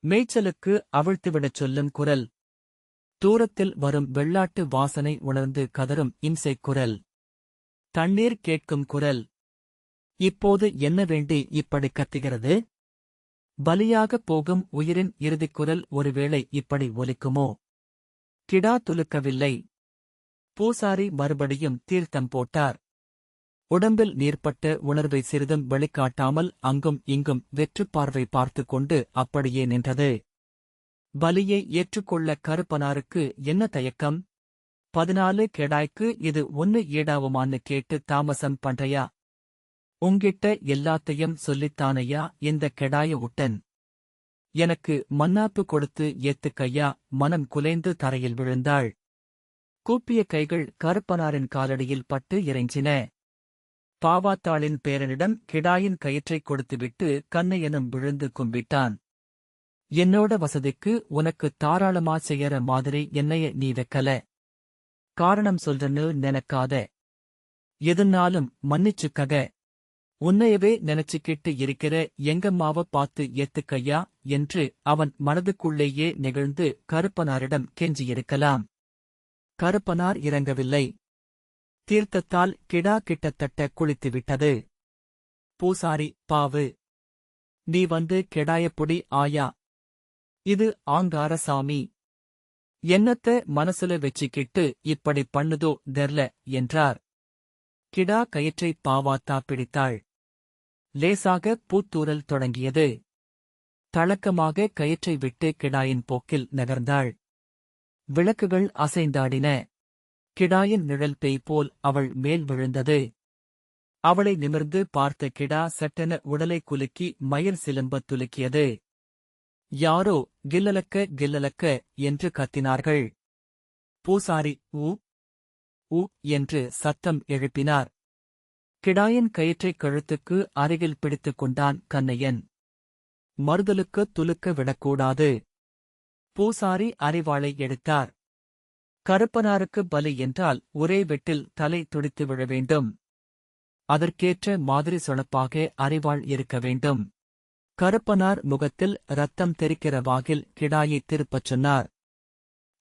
மேய்ச்சலுக்கு அவிழ்த்துவிடச் சொல்லும் குரல். தூரத்தில் வரும் வெள்ளாட்டு வாசனை உணர்ந்து கதரும் இம்சைக் குரல். தண்ணீர் கேட்கும் குரல். இப்போது என்ன வேண்டி இப்படி கத்துகிறது? பலியாகப் போகும் உயிரின் இறுதிக் குரல் ஒருவேளை இப்படி ஒலிக்குமோ? கிடா துலுக்கவில்லை. பூசாரி மறுபடியும் தீர்த்தம் போட்டார். உடம்பில் நீர்ப்பட்ட உணர்வை சிறிதும் வெளிக்காட்டாமல் அங்கும் இங்கும் வெற்றுப்பார்வை பார்த்துக் கொண்டு அப்படியே நின்றது. பலியை ஏற்றுக்கொள்ள கருப்பனாருக்கு என்ன தயக்கம்? 14 கெடாய்க்கு இது ஒன்னு ஈடாவுமான்னு கேட்டு தாமசம் பண்றையா? உங்கிட்ட எல்லாத்தையும் சொல்லித்தானையா இந்த கெடாய உட்டன்? எனக்கு மன்னாப்பு கொடுத்து ஏத்துக்கையா? மனம் குலைந்து தரையில் விழுந்தாள். கூப்பிய கைகள் கருப்பனாரின் காலடியில் பட்டு இறைஞ்சின. பாவாத்தாளின் பேரனிடம் கிடாயின் கயிற்றைக் கொடுத்துவிட்டு கண்ணையனும் விழுந்து கும்பிட்டான். என்னோட வசதிக்கு உனக்கு தாராளமா செய்யற மாதிரி என்னைய நீ வெக்கல. காரணம் சொல்றன்னு நினைக்காத. எதுனாலும் மன்னிச்சுக்கக. உன்னையவே நினைச்சுக்கிட்டு இருக்கிற எங்கம்மாவ பார்த்து ஏத்துக்கையா என்று அவன் மனதுக்குள்ளேயே நெகிழ்ந்து கருப்பனாரிடம் கெஞ்சியிருக்கலாம். கருப்பனார் இறங்கவில்லை. தீர்த்தத்தால் கிடா கிட்டத்தட்ட குளித்துவிட்டது. பூசாரி, பாவு, நீ வந்து கெடாயப்புடி ஆயா. இது ஆங்கார சாமி. என்னத்த மனசுல வெச்சிக்கிட்டு இப்படி பண்ணுதோ தெர்ல என்றார். கிடா கயிற்றை பாவாத்தா பிடித்தாள். லேசாக பூத்தூரல் தொடங்கியது. தளக்கமாக கயிற்றை விட்டு கிடாயின் போக்கில் நகர்ந்தாள். விளக்குகள் அசைந்தாடின. கிடாயின் நிழல் பேய் போல் அவள் மேல் விழுந்தது. அவளை நிமிர்ந்து பார்த்த கிடா சட்டென உடலை குலுக்கி மயிர் சிலம்பத் துலுக்கியது. யாரோ கில்லலக்க கில்லலக்க என்று கத்தினார்கள். பூசாரி ஊ ஊ என்று சத்தம் எழுப்பினார். கிடாயின் கயிற்றைக் கழுத்துக்கு அருகில் பிடித்துக் கொண்டான் கண்ணையன். மறுதலுக்கு துலுக்க விடக்கூடாது. பூசாரி அரிவாளை எடுத்தார். கருப்பனாருக்கு பலி என்றால் ஒரே வெட்டில் தலை துடித்து விழ வேண்டும். அதற்கேற்ற மாதிரி சொனப்பாக அரிவாள் இருக்க வேண்டும். கருப்பனார் முகத்தில் ரத்தம் தெறிக்கிற வாகில் கிடாயை திருப்பச் சொன்னார்.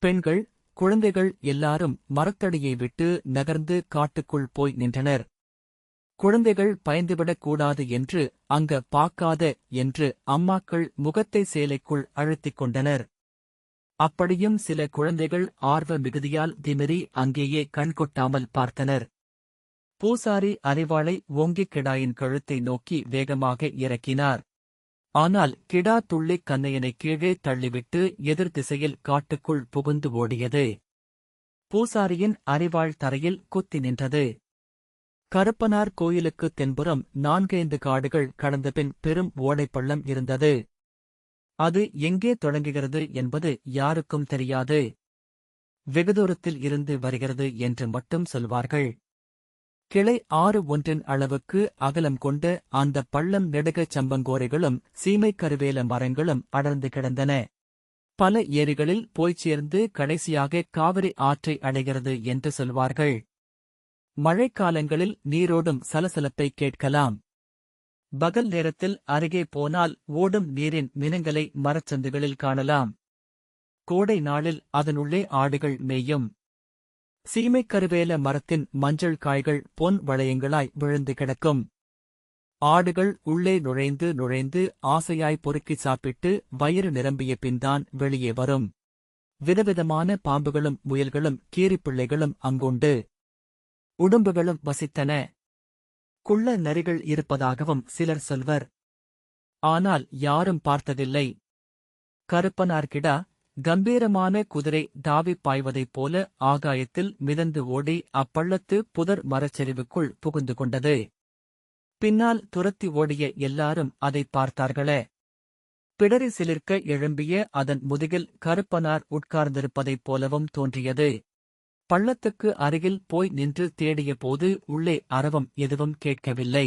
பெண்கள், குழந்தைகள் எல்லாரும் மரத்தடியை விட்டு நகர்ந்து காட்டுக்குள் போய் நின்றனர். குழந்தைகள் பயந்துவிடக் கூடாது என்று அங்க பாக்காத என்று அம்மாக்கள் முகத்தை சேலைக்குள் அழுத்திக் கொண்டனர். அப்படியும் சில குழந்தைகள் ஆர்வ மிகுதியால் திமிரி அங்கேயே கண்கொட்டாமல் பார்த்தனர். பூசாரி அரிவாளை ஓங்கிக் கிடாயின் கழுத்தை நோக்கி வேகமாக இறக்கினார். ஆனால் கிடா துள்ளிக் கண்ணையனை கீழே தள்ளிவிட்டு எதிர் திசையில் காட்டுக்குள் புகுந்து ஓடியது. பூசாரியின் அரிவாள் தரையில் குத்தி நின்றது. கருப்பனார் கோயிலுக்குத் தென்புறம் 4-5 காடுகள் கடந்தபின் பெரும் ஓடைப்பள்ளம் இருந்தது. அது எங்கே தொடங்குகிறது என்பது யாருக்கும் தெரியாது. வெகுதூரத்தில் இருந்து வருகிறது என்று மட்டும் சொல்வார்கள். கிளை ஆறு ஒன்றின் அளவுக்கு அகலம் கொண்ட அந்த பள்ளம் நெடுகச் சம்பங்கோரைகளும் சீமைக் கருவேல மரங்களும் அடர்ந்து கிடந்தன. பல ஏரிகளில் போய்ச் சேர்ந்து கடைசியாக காவிரி ஆற்றை அடைகிறது என்று சொல்வார்கள். மழைக்காலங்களில் நீரோடும் சலசலப்பை கேட்கலாம். பகல் நேரத்தில் அருகே போனால் ஓடும் நீரின் மினுங்கலை மரச்சந்துகளில் காணலாம். கோடை நாளில் அதனுள்ளே ஆடுகள் மேயும். சீமைக் கருவேல மரத்தின் மஞ்சள் காய்கள் பொன் வளையங்களாய் விழுந்து கிடக்கும். ஆடுகள் உள்ளே நுழைந்து நுழைந்து ஆசையாய் பொறுக்கி சாப்பிட்டு வயிறு நிரம்பிய பின்தான் வெளியே வரும். விதவிதமான பாம்புகளும் முயல்களும் கீரிப்பிள்ளைகளும் அங்குண்டு. உடும்புகளும் வசித்தன. குள்ள நரிகள் இருப்பதாகவும் சிலர் சொல்வர். ஆனால் யாரும் பார்த்ததில்லை. கருப்பனார்கிடா கம்பீரமான குதிரை தாவிப் பாய்வதைப் போல ஆகாயத்தில் மிதந்து ஓடி அப்பள்ளத்து புதர் மரச்சரிவுக்குள் புகுந்து கொண்டது. பின்னால் துரத்தி ஓடிய எல்லாரும் அதைப் பார்த்தார்களே. பிடரி சிலிர்க்க எழும்பிய அதன் முதுகில் கருப்பனார் உட்கார்ந்திருப்பதைப் போலவும் தோன்றியது. பள்ளத்துக்கு அருகில் போய் நின்று தேடிய போது உள்ளே அரவம் எதுவும் கேட்கவில்லை.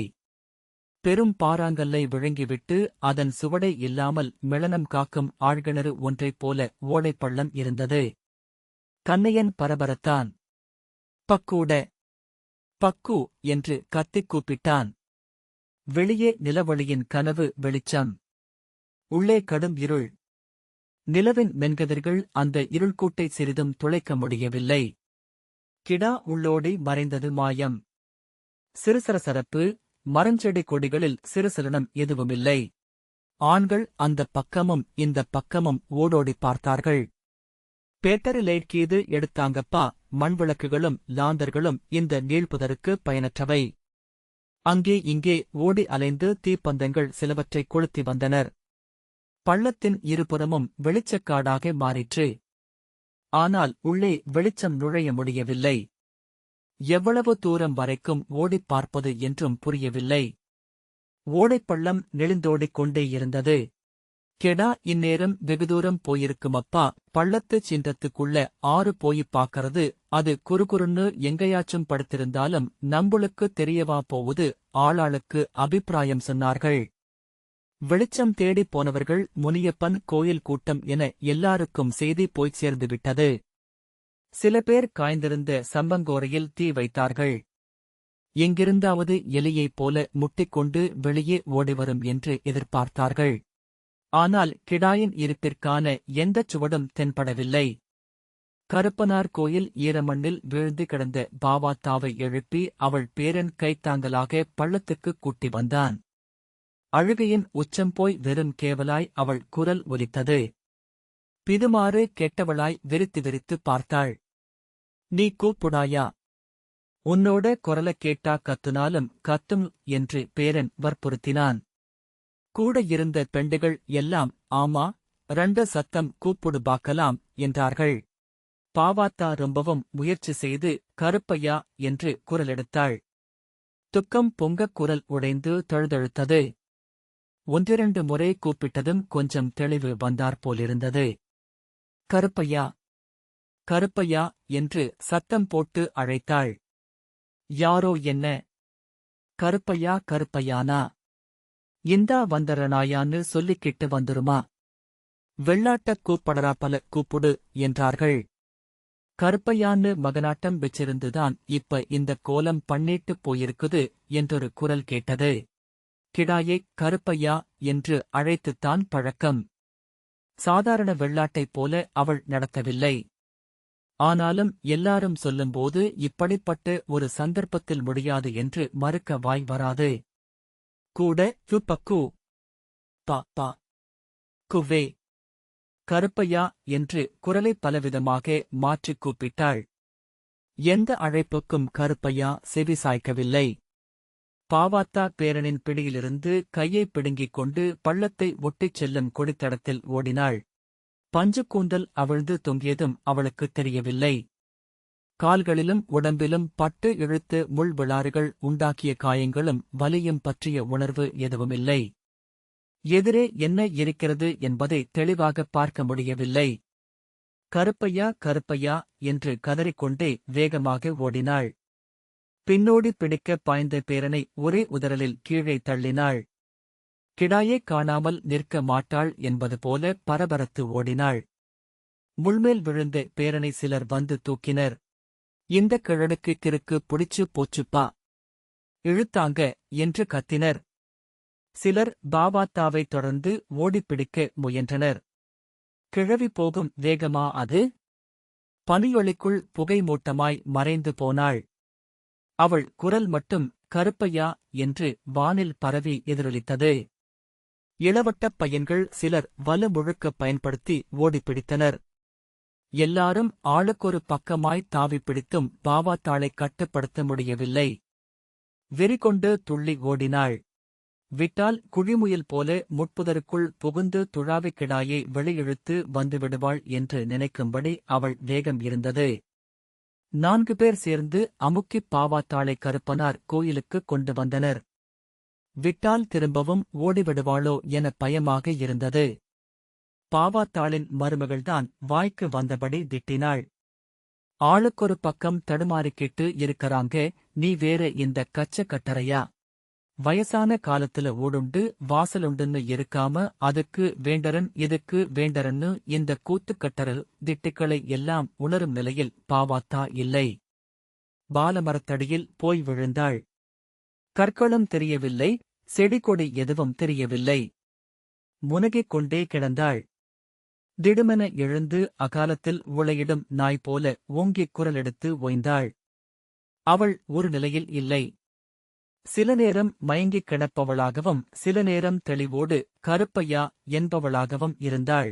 பெரும் பாறாங்கல்லை விழுங்கிவிட்டு அதன் சுவடை இல்லாமல் மெளனம் காக்கும் ஆழ்கிணறு ஒன்றைப் போல ஓடைப்பள்ளம் இருந்தது. கண்ணையன் பரபரத்தான். பக்கூட, பக்கு என்று கத்திக் கூப்பிட்டான். வெளியே நிலவொளியின் கனவு வெளிச்சம். உள்ளே கடும் இருள். நிலவின் மென்கதிர்கள் அந்த இருள்கூட்டை சிறிதும் துளைக்க முடியவில்லை. கிடா உள்ளோடி மறைந்தது மாயம். சிறுசரசரப்பு, மரஞ்செடி கொடிகளில் சிறுசலனம் எதுவுமில்லை. ஆண்கள் அந்தப் பக்கமும் இந்தப் பக்கமும் ஓடோடி பார்த்தார்கள். பேட்டரி லைட் கீது எடுத்தாங்கப்பா. மண்விளக்குகளும் லாந்தர்களும் இந்த நீழ்புதருக்கு பயனற்றவை. அங்கே இங்கே ஓடி அலைந்து தீப்பந்தங்கள் சிலவற்றைக் கொளுத்தி வந்தனர். பள்ளத்தின் இருபுறமும் வெளிச்சக்காடாக மாறிற்று. ஆனால் உள்ளே வெளிச்சம் நுழைய முடியவில்லை. எவ்வளவு தூரம் வரைக்கும் ஓடிப் பார்ப்பது என்றும் புரியவில்லை. ஓடைப்பள்ளம் நெளிந்தோடிக் கொண்டே இருந்தது. கெடா இந்நேரம் வெகுதூரம் போயிருக்குமப்பா. பள்ளத்துச் சின்றத்துக்குள்ள ஆறு போயிப் பாக்கறது. அது குறுகுறுன்னு எங்கேயாச்சும் படுத்திருந்தாலும் நம்புளுக்கு தெரியவா போவுது. ஆளாளுக்கு அபிப்பிராயம் சொன்னார்கள். வெளிச்சம் தேடிப் போனவர்கள் முனியப்பன் கோயில் கூட்டம் என எல்லாருக்கும் செய்தி போய்ச் சேர்ந்துவிட்டது. சில பேர் காய்ந்திருந்த சம்பங்கோரையில் தீ வைத்தார்கள். எங்கிருந்தாவது எலியைப் போல முட்டிக்கொண்டு வெளியே ஓடிவரும் என்று எதிர்பார்த்தார்கள். ஆனால் கிடாயின் இருப்பிற்கான எந்தச் சுவடும் தென்படவில்லை. கருப்பனார் கோயில் ஈரமண்ணில் வீழ்ந்து கிடந்த பாவாத்தாவை எழுப்பி அவள் பேரன் கைத்தாங்கலாக பள்ளத்துக்குக் கூட்டி வந்தான். அழுகையின் உச்சம் போய் வெறும் கேவலாய் அவள் குரல் ஒலித்தது. பிதுமாறு கெட்டவளாய் வெறித்து வெறித்து பார்த்தாள். நீ கூப்புடாயா? உன்னோட குரலக் கேட்டா கத்துனாலும் கத்தும் என்று பேரன் வற்புறுத்தினான். கூட இருந்த பெண்டுகள் எல்லாம் ஆமா, 2 சத்தம் கூப்புடு பாக்கலாம் என்றார்கள். பாவாத்தா ரொம்பவும் முயற்சி செய்து கருப்பையா என்று குரலெடுத்தாள். துக்கம் பொங்கக் குரல் உடைந்து தழுதழுத்தது. 1-2 முறை கூப்பிட்டதும் கொஞ்சம் தெளிவு வந்தாற்போலிருந்தது. கருப்பையா, கருப்பையா என்று சத்தம் போட்டு அழைத்தாள். யாரோ என்ன? கருப்பையா கருப்பையானா? இந்தா வந்தரனாயான்னு சொல்லிக்கிட்டு வந்துருமா? வெள்ளாட்டக் கூப்படரா பல கூப்புடு என்றார்கள். கருப்பையான்னு மகனாட்டம் வச்சிருந்துதான் இப்ப இந்தக் கோலம் பண்ணிட்டுப் போயிருக்குது என்றொரு குரல் கேட்டது. கிடாயைக் கருப்பையா என்று அழைத்துத்தான் பழக்கம். சாதாரண வெள்ளாட்டைப் போல அவள் நடத்தவில்லை. ஆனாலும் எல்லாரும் சொல்லும்போது இப்படிப்பட்ட ஒரு சந்தர்ப்பத்தில் முடியாது என்று மறுக்க வாய் வராது. கூட பக்கு, பா பா, குவே, கருப்பையா என்று குரலை பலவிதமாக மாற்றிக் கூப்பிட்டாள். எந்த அழைப்புக்கும் கருப்பையா செவி சாய்க்கவில்லை. பாவாத்தா பேரனின் பிடியிலிருந்து கையைப் பிடுங்கிக் கொண்டு பள்ளத்தை ஒட்டிச் செல்லும் கொடித்தடத்தில் ஓடினாள். பஞ்சுக்கூந்தல் அவிழ்ந்து தொங்கியதும் அவளுக்குத் தெரியவில்லை. கால்களிலும் உடம்பிலும் பட்டு இழுத்து முள் விளாறுகள் உண்டாக்கிய காயங்களும் வலியும் பற்றிய உணர்வு எதுவுமில்லை. எதிரே என்ன இருக்கிறது என்பதை தெளிவாகப் பார்க்க முடியவில்லை. கருப்பையா கருப்பையா என்று கதறிக்கொண்டே வேகமாக ஓடினாள். பின்னோடி பிடிக்கப் பாய்ந்த பேரனை ஒரே உதறலில் கீழே தள்ளினாள். கிடாயே காணாமல் நிற்க மாட்டாள் என்பது போல பரபரத்து ஓடினாள். முள்மேல் விழுந்த பேரனை சிலர் வந்து தூக்கினர். இந்தக் கிழடுக்கு கிறுக்கு புடிச்சு போச்சுப்பா, இழுத்தாங்க என்று கத்தினர். சிலர் பாவாத்தாவை தொடர்ந்து ஓடிப்பிடிக்க முயன்றனர். கிழவி போகும் வேகமா அது? பனியொளிக்குள் புகை மூட்டமாய் மறைந்து போனாள். அவள் குரல் மட்டும் கருப்பையா என்று வானில் பரவி எதிரொலித்தது. இளவட்டப் பையன்கள் சிலர் வலு முழுக்க பயன்படுத்தி ஓடிப்பிடித்தனர். எல்லாரும் ஆளுக்கொரு பக்கமாய் தாவிப் பிடித்தும் பாவாத்தாளைக் கட்டுப்படுத்த முடியவில்லை. வெறிகொண்டு துள்ளி ஓடினாள். விட்டால் குழிமுயல் போல முட்புதருக்குள் புகுந்து துழாவிக் கிடாயை வெளியிழுத்து வந்துவிடுவாள் என்று நினைக்கும்படி அவள் வேகம் இருந்தது. 4 பேர் சேர்ந்து அமுக்கிப் பாவாத்தாளை கருப்பனார் கோயிலுக்குக் கொண்டு வந்தனர். விட்டால் திரும்பவும் ஓடிவிடுவாளோ என பயமாக இருந்தது. பாவாத்தாளின் மருமகள்தான் வாய்க்கு வந்தபடி திட்டினாள். ஆளுக்கொரு பக்கம் தடுமாறிக்கிட்டு இருக்கறாங்க, நீ வேற இந்த கச்ச கட்டறையா? வயசான காலத்துல ஓடுண்டு வாசலுண்டுன்னு இருக்காம அதுக்கு வேண்டரன் இதுக்கு வேண்டரன்னு இந்த கூத்துக்கட்டரல் திட்டுக்களை எல்லாம் உணரும் நிலையில் பாவாத்தா இல்லை. பாலமரத்தடியில் போய் விழுந்தாள். கற்களும் தெரியவில்லை, செடிகொடி எதுவும் தெரியவில்லை. முனகிக் கொண்டே கிடந்தாள். திடுமென எழுந்து அகாலத்தில் உளையிடும் நாய் போல ஓங்கிக் குரலெடுத்து ஓய்ந்தாள். அவள் ஒரு நிலையில் இல்லை. சில நேரம் மயங்கிக் கிடப்பவளாகவும் சில நேரம் தெளிவோடு கருப்பையா என்பவளாகவும் இருந்தாள்.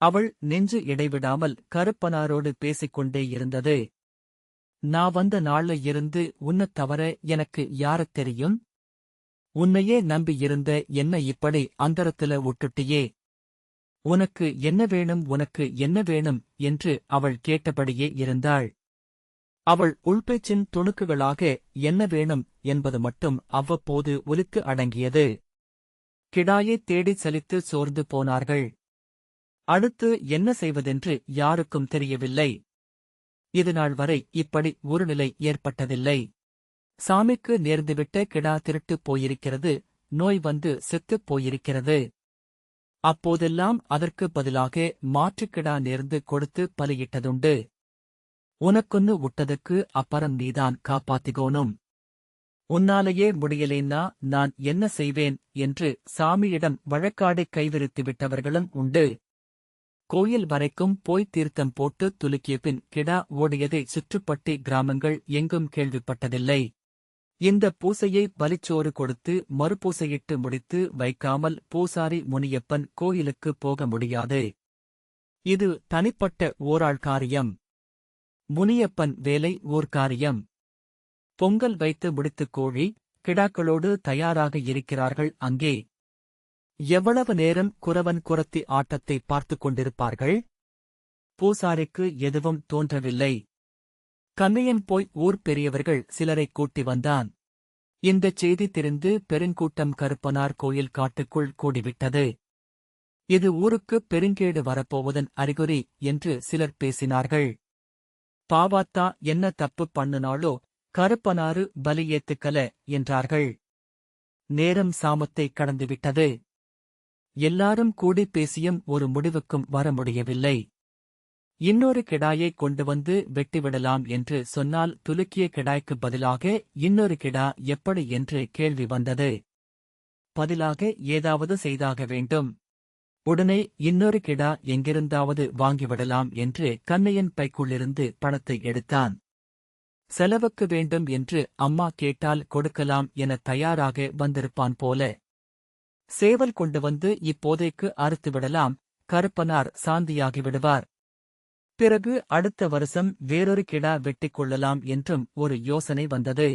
அவள் நெஞ்சு இடைவிடாமல் கருப்பனாரோடு பேசிக்கொண்டே இருந்தது. நான் வந்த நாள்ல இருந்து உன்னத் தவிர எனக்கு யாரத் தெரியும்? உன்னையே நம்பியிருந்த என்ன இப்படி அந்தரத்துல விட்டுட்டியே? உனக்கு என்ன வேணும், உனக்கு என்ன வேணும் என்று அவள் கேட்டபடியே இருந்தாள். அவள் உள்பேச்சின் துணுக்குகளாக என்ன வேணும் என்பது மட்டும் அவ்வப்போது ஒலிக்கு அடங்கியது. கிடாயைத் தேடிச் சலித்து சோர்ந்து போனார்கள். அடுத்து என்ன செய்வதென்று யாருக்கும் தெரியவில்லை. இதுநாள் வரை இப்படி ஒரு நிலை ஏற்பட்டதில்லை. சாமிக்கு நேர்ந்துவிட்ட கிடா திருட்டுப் போயிருக்கிறது, நோய் வந்து செத்துப் போயிருக்கிறது. அப்போதெல்லாம் அதற்கு பதிலாக மாற்றுக்கிடா நேர்ந்து கொடுத்து பலியிட்டதுண்டு. உனக்குன்னு விட்டதுக்கு அப்புறம் நீதான் காப்பாத்திக்கோணும். உன்னாலேயே முடியலேன்னா நான் என்ன செய்வேன் என்று சாமியிடம் வழக்காடிக் கைவிரித்து விட்டவர்களும் உண்டு. கோயில் வரைக்கும் போய் தீர்த்தம் போட்டு துலுக்கிய பின் கிடா ஓடியதை சுற்றுப்பட்டி கிராமங்கள் எங்கும் கேள்விப்பட்டதில்லை. இந்த பூசையை பலிச்சோறு கொடுத்து மறுபூசையிட்டு முடித்து வைக்காமல் பூசாரி முனியப்பன் கோயிலுக்குப் போக முடியாது. இது தனிப்பட்ட ஓராள் காரியம். முனியப்பன் வேலை ஓர் காரியம். பொங்கல் வைத்து முடித்து கோழி கிடாக்களோடு தயாராக இருக்கிறார்கள் அங்கே. எவ்வளவு நேரம் குரவன் குரத்தி ஆட்டத்தை பார்த்துக் கொண்டிருப்பார்கள்? பூசாரிக்கு எதுவும் தோன்றவில்லை. கண்ணையன் போய் ஊர் பெரியவர்கள் சிலரைக் கூட்டி வந்தான். இந்தச் செய்தி தெரிந்து பெருங்கூட்டம் கருப்பனார் கோயில் காட்டுக்குள் கூடிவிட்டது. இது ஊருக்குப் பெருங்கேடு வரப்போவதன் அறிகுறி என்று சிலர் பேசினார்கள். பாவாத்தா என்ன தப்பு பண்ணுனாளோ, கருப்பனாரு பலி ஏத்துக்கல என்றார்கள். நேரம் சாமத்தை கடந்துவிட்டது. எல்லாரும் கூடி பேசியும் ஒரு முடிவுக்கும் வர முடியவில்லை. இன்னொரு கிடாயைக் கொண்டு வந்து வெட்டிவிடலாம் என்று சொன்னால் துலுக்கிய கிடாய்க்கு பதிலாக இன்னொரு கிடா எப்படி என்று கேள்வி வந்தது. பதிலாக ஏதாவது செய்தாக வேண்டும். உடனே இன்னொரு கிடா எங்கிருந்தாவது வாங்கிவிடலாம் என்று கண்ணையன் பைக்குள்ளிருந்து பணத்தை எடுத்தான். செலவுக்கு வேண்டும் என்று அம்மா கேட்டால் கொடுக்கலாம் என தயாராக வந்திருப்பான் போல. சேவல் கொண்டு வந்து இப்போதைக்கு அறுத்துவிடலாம், கருப்பனார் சாந்தியாகிவிடுவார். பிறகு அடுத்த வருஷம் வேறொரு கிடா வெட்டிக் கொள்ளலாம் என்றும் ஒரு யோசனை வந்தது.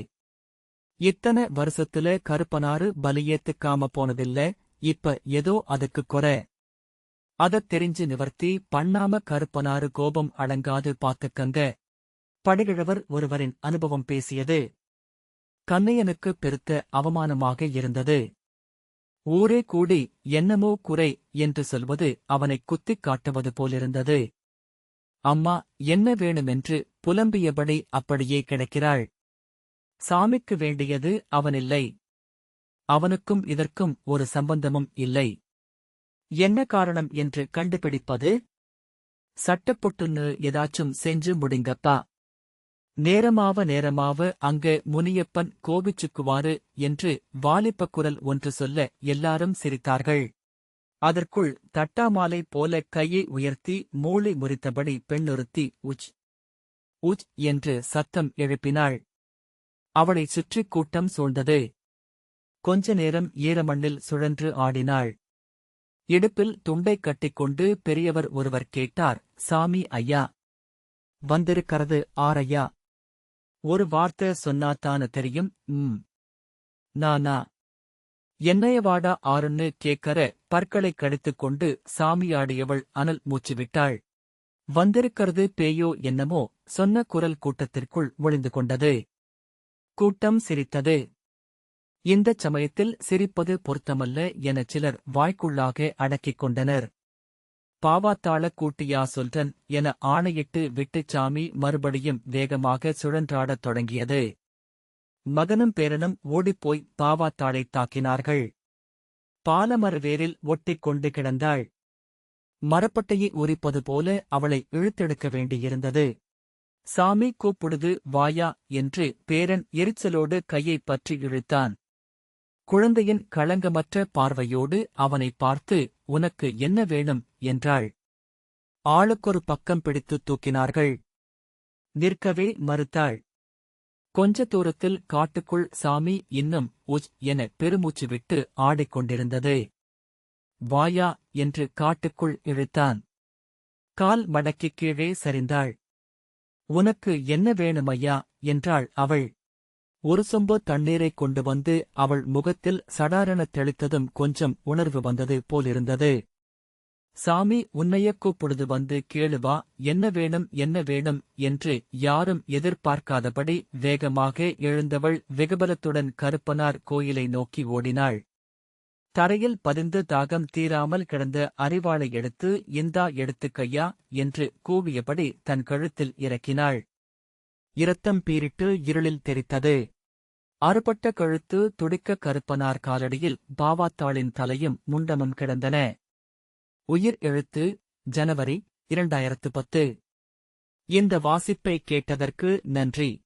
இத்தனை வருஷத்துல கருப்பனாரு பலியேத்துக்காம போனதில்ல, இப்ப ஏதோ அதுக்கு குறை. அதத் தெரிஞ்சு நிவர்த்தி பண்ணாம கருப்பனாரு கோபம் அடங்காது பாத்துக்கங்க. படிகிழவர் ஒருவரின் அனுபவம் பேசியது. கண்ணையனுக்கு பெருத்த அவமானமாக இருந்தது. ஊரே கூடி என்னமோ குறை என்று சொல்வது அவனைக் குத்திக் காட்டுவது போலிருந்தது. அம்மா என்ன வேணுமென்று புலம்பியபடி அப்படியே கிடக்கிறாள். சாமிக்கு வேண்டியது அவனில்லை. அவனுக்கும் இதற்கும் ஒரு சம்பந்தமும் இல்லை. என்ன காரணம் என்று கண்டுபிடிப்பது? சட்டப்பொட்டுன்னு ஏதாச்சும் செஞ்சு முடிங்கப்பா. நேரமாவ அங்க முனியப்பன் கோபிச்சுக்குவாரு என்று வாலிபக் குரல் ஒன்று சொல்ல எல்லாரும் சிரித்தார்கள். அதற்குள் தட்டாமாலை போல கையை உயர்த்தி மூளை முறித்தபடி பெண்ணொருத்தி உச் உச் என்று சத்தம் எழுப்பினாள். அவளைச் சுற்றிக் கூட்டம் சூழ்ந்தது. கொஞ்ச நேரம் ஈரமண்ணில் சுழன்று ஆடினாள். இடுப்பில் துண்டைக் கட்டிக்கொண்டு பெரியவர் ஒருவர் கேட்டார், சாமி ஐயா, வந்திருக்கிறது ஆரையா? ஒரு வார்த்தை சொன்னாத்தான தெரியும். நானா? என்னையவாடா ஆறுன்னு கேக்கற பற்களைக் கடித்துக்கொண்டு சாமியாடியவள் அனல் மூச்சுவிட்டாள். வந்திருக்கிறது பேயோ என்னமோ சொன்ன குரல் கூட்டத்திற்குள் ஒளிந்து கொண்டது. கூட்டம் சிரித்தது. இந்தச் சமயத்தில் சிரிப்பது பொருத்தமல்ல என சிலர் வாய்க்குள்ளாக அடக்கிக் கொண்டனர். பாவாத்தாள கூட்டியா சொல்றன் என ஆணையிட்டு விட்டுச் சாமி மறுபடியும் வேகமாக சுழன்றாடத் தொடங்கியது. மகனும் பேரனும் ஓடிப்போய் பாவாத்தாளைத் தாக்கினார்கள். பாலமர வேரில் ஒட்டிக் கொண்டு கிடந்தாள். மரப்பட்டையை உரிப்பது போல அவளை இழுத்தெடுக்க வேண்டியிருந்தது. சாமி கூப்பிடுது வாயா என்று பேரன் எரிச்சலோடு கையைப் பற்றி இழுத்தான். குழந்தையின் களங்கமற்ற பார்வையோடு அவனைப் பார்த்து, உனக்கு என்ன வேணும் என்றாள். ஆளுக்கொரு பக்கம் பிடித்துத் தூக்கினார்கள். நிற்கவே மறுத்தாள். கொஞ்ச தூரத்தில் காட்டுக்குள் சாமி இன்னும் உச் என பெருமூச்சு விட்டு ஆடிக்கொண்டிருந்தது. வாயா என்று காட்டுக்குள் இழுத்தான். கால் மடக்கிக் கீழே சரிந்தாள். உனக்கு என்ன வேணுமையா என்றாள் அவள். ஒரு சொம்பு தண்ணீரைக் கொண்டு வந்து அவள் முகத்தில் சடாரெனத் தெளித்ததும் கொஞ்சம் உணர்வு வந்தது போலிருந்தது. சாமி உன்னையக் கூப்பிடுது வந்து கேளுவா, என்ன வேணும் என்று யாரும் எதிர்பார்க்காதபடி வேகமாக எழுந்தவள் வெகுபலத்துடன் கருப்பனார் கோயிலை நோக்கி ஓடினாள். தரையில் பதிந்து தாகம் தீராமல் கிடந்த அரிவாளை எடுத்து இந்தா எடுத்துக்கையா என்று கூவியபடி தன் கழுத்தில் இறக்கினாள். இரத்தம் பீரிட்டு இருளில் தெரித்தது. அறுபட்ட கழுத்து துடிக்க கருப்பனார் காலடியில் பாவாத்தாளின் தலையும் முண்டமும் கிடந்தன. உயிர் எழுத்து ஜனவரி 2010. இந்த வாசிப்பை கேட்டதற்கு நன்றி.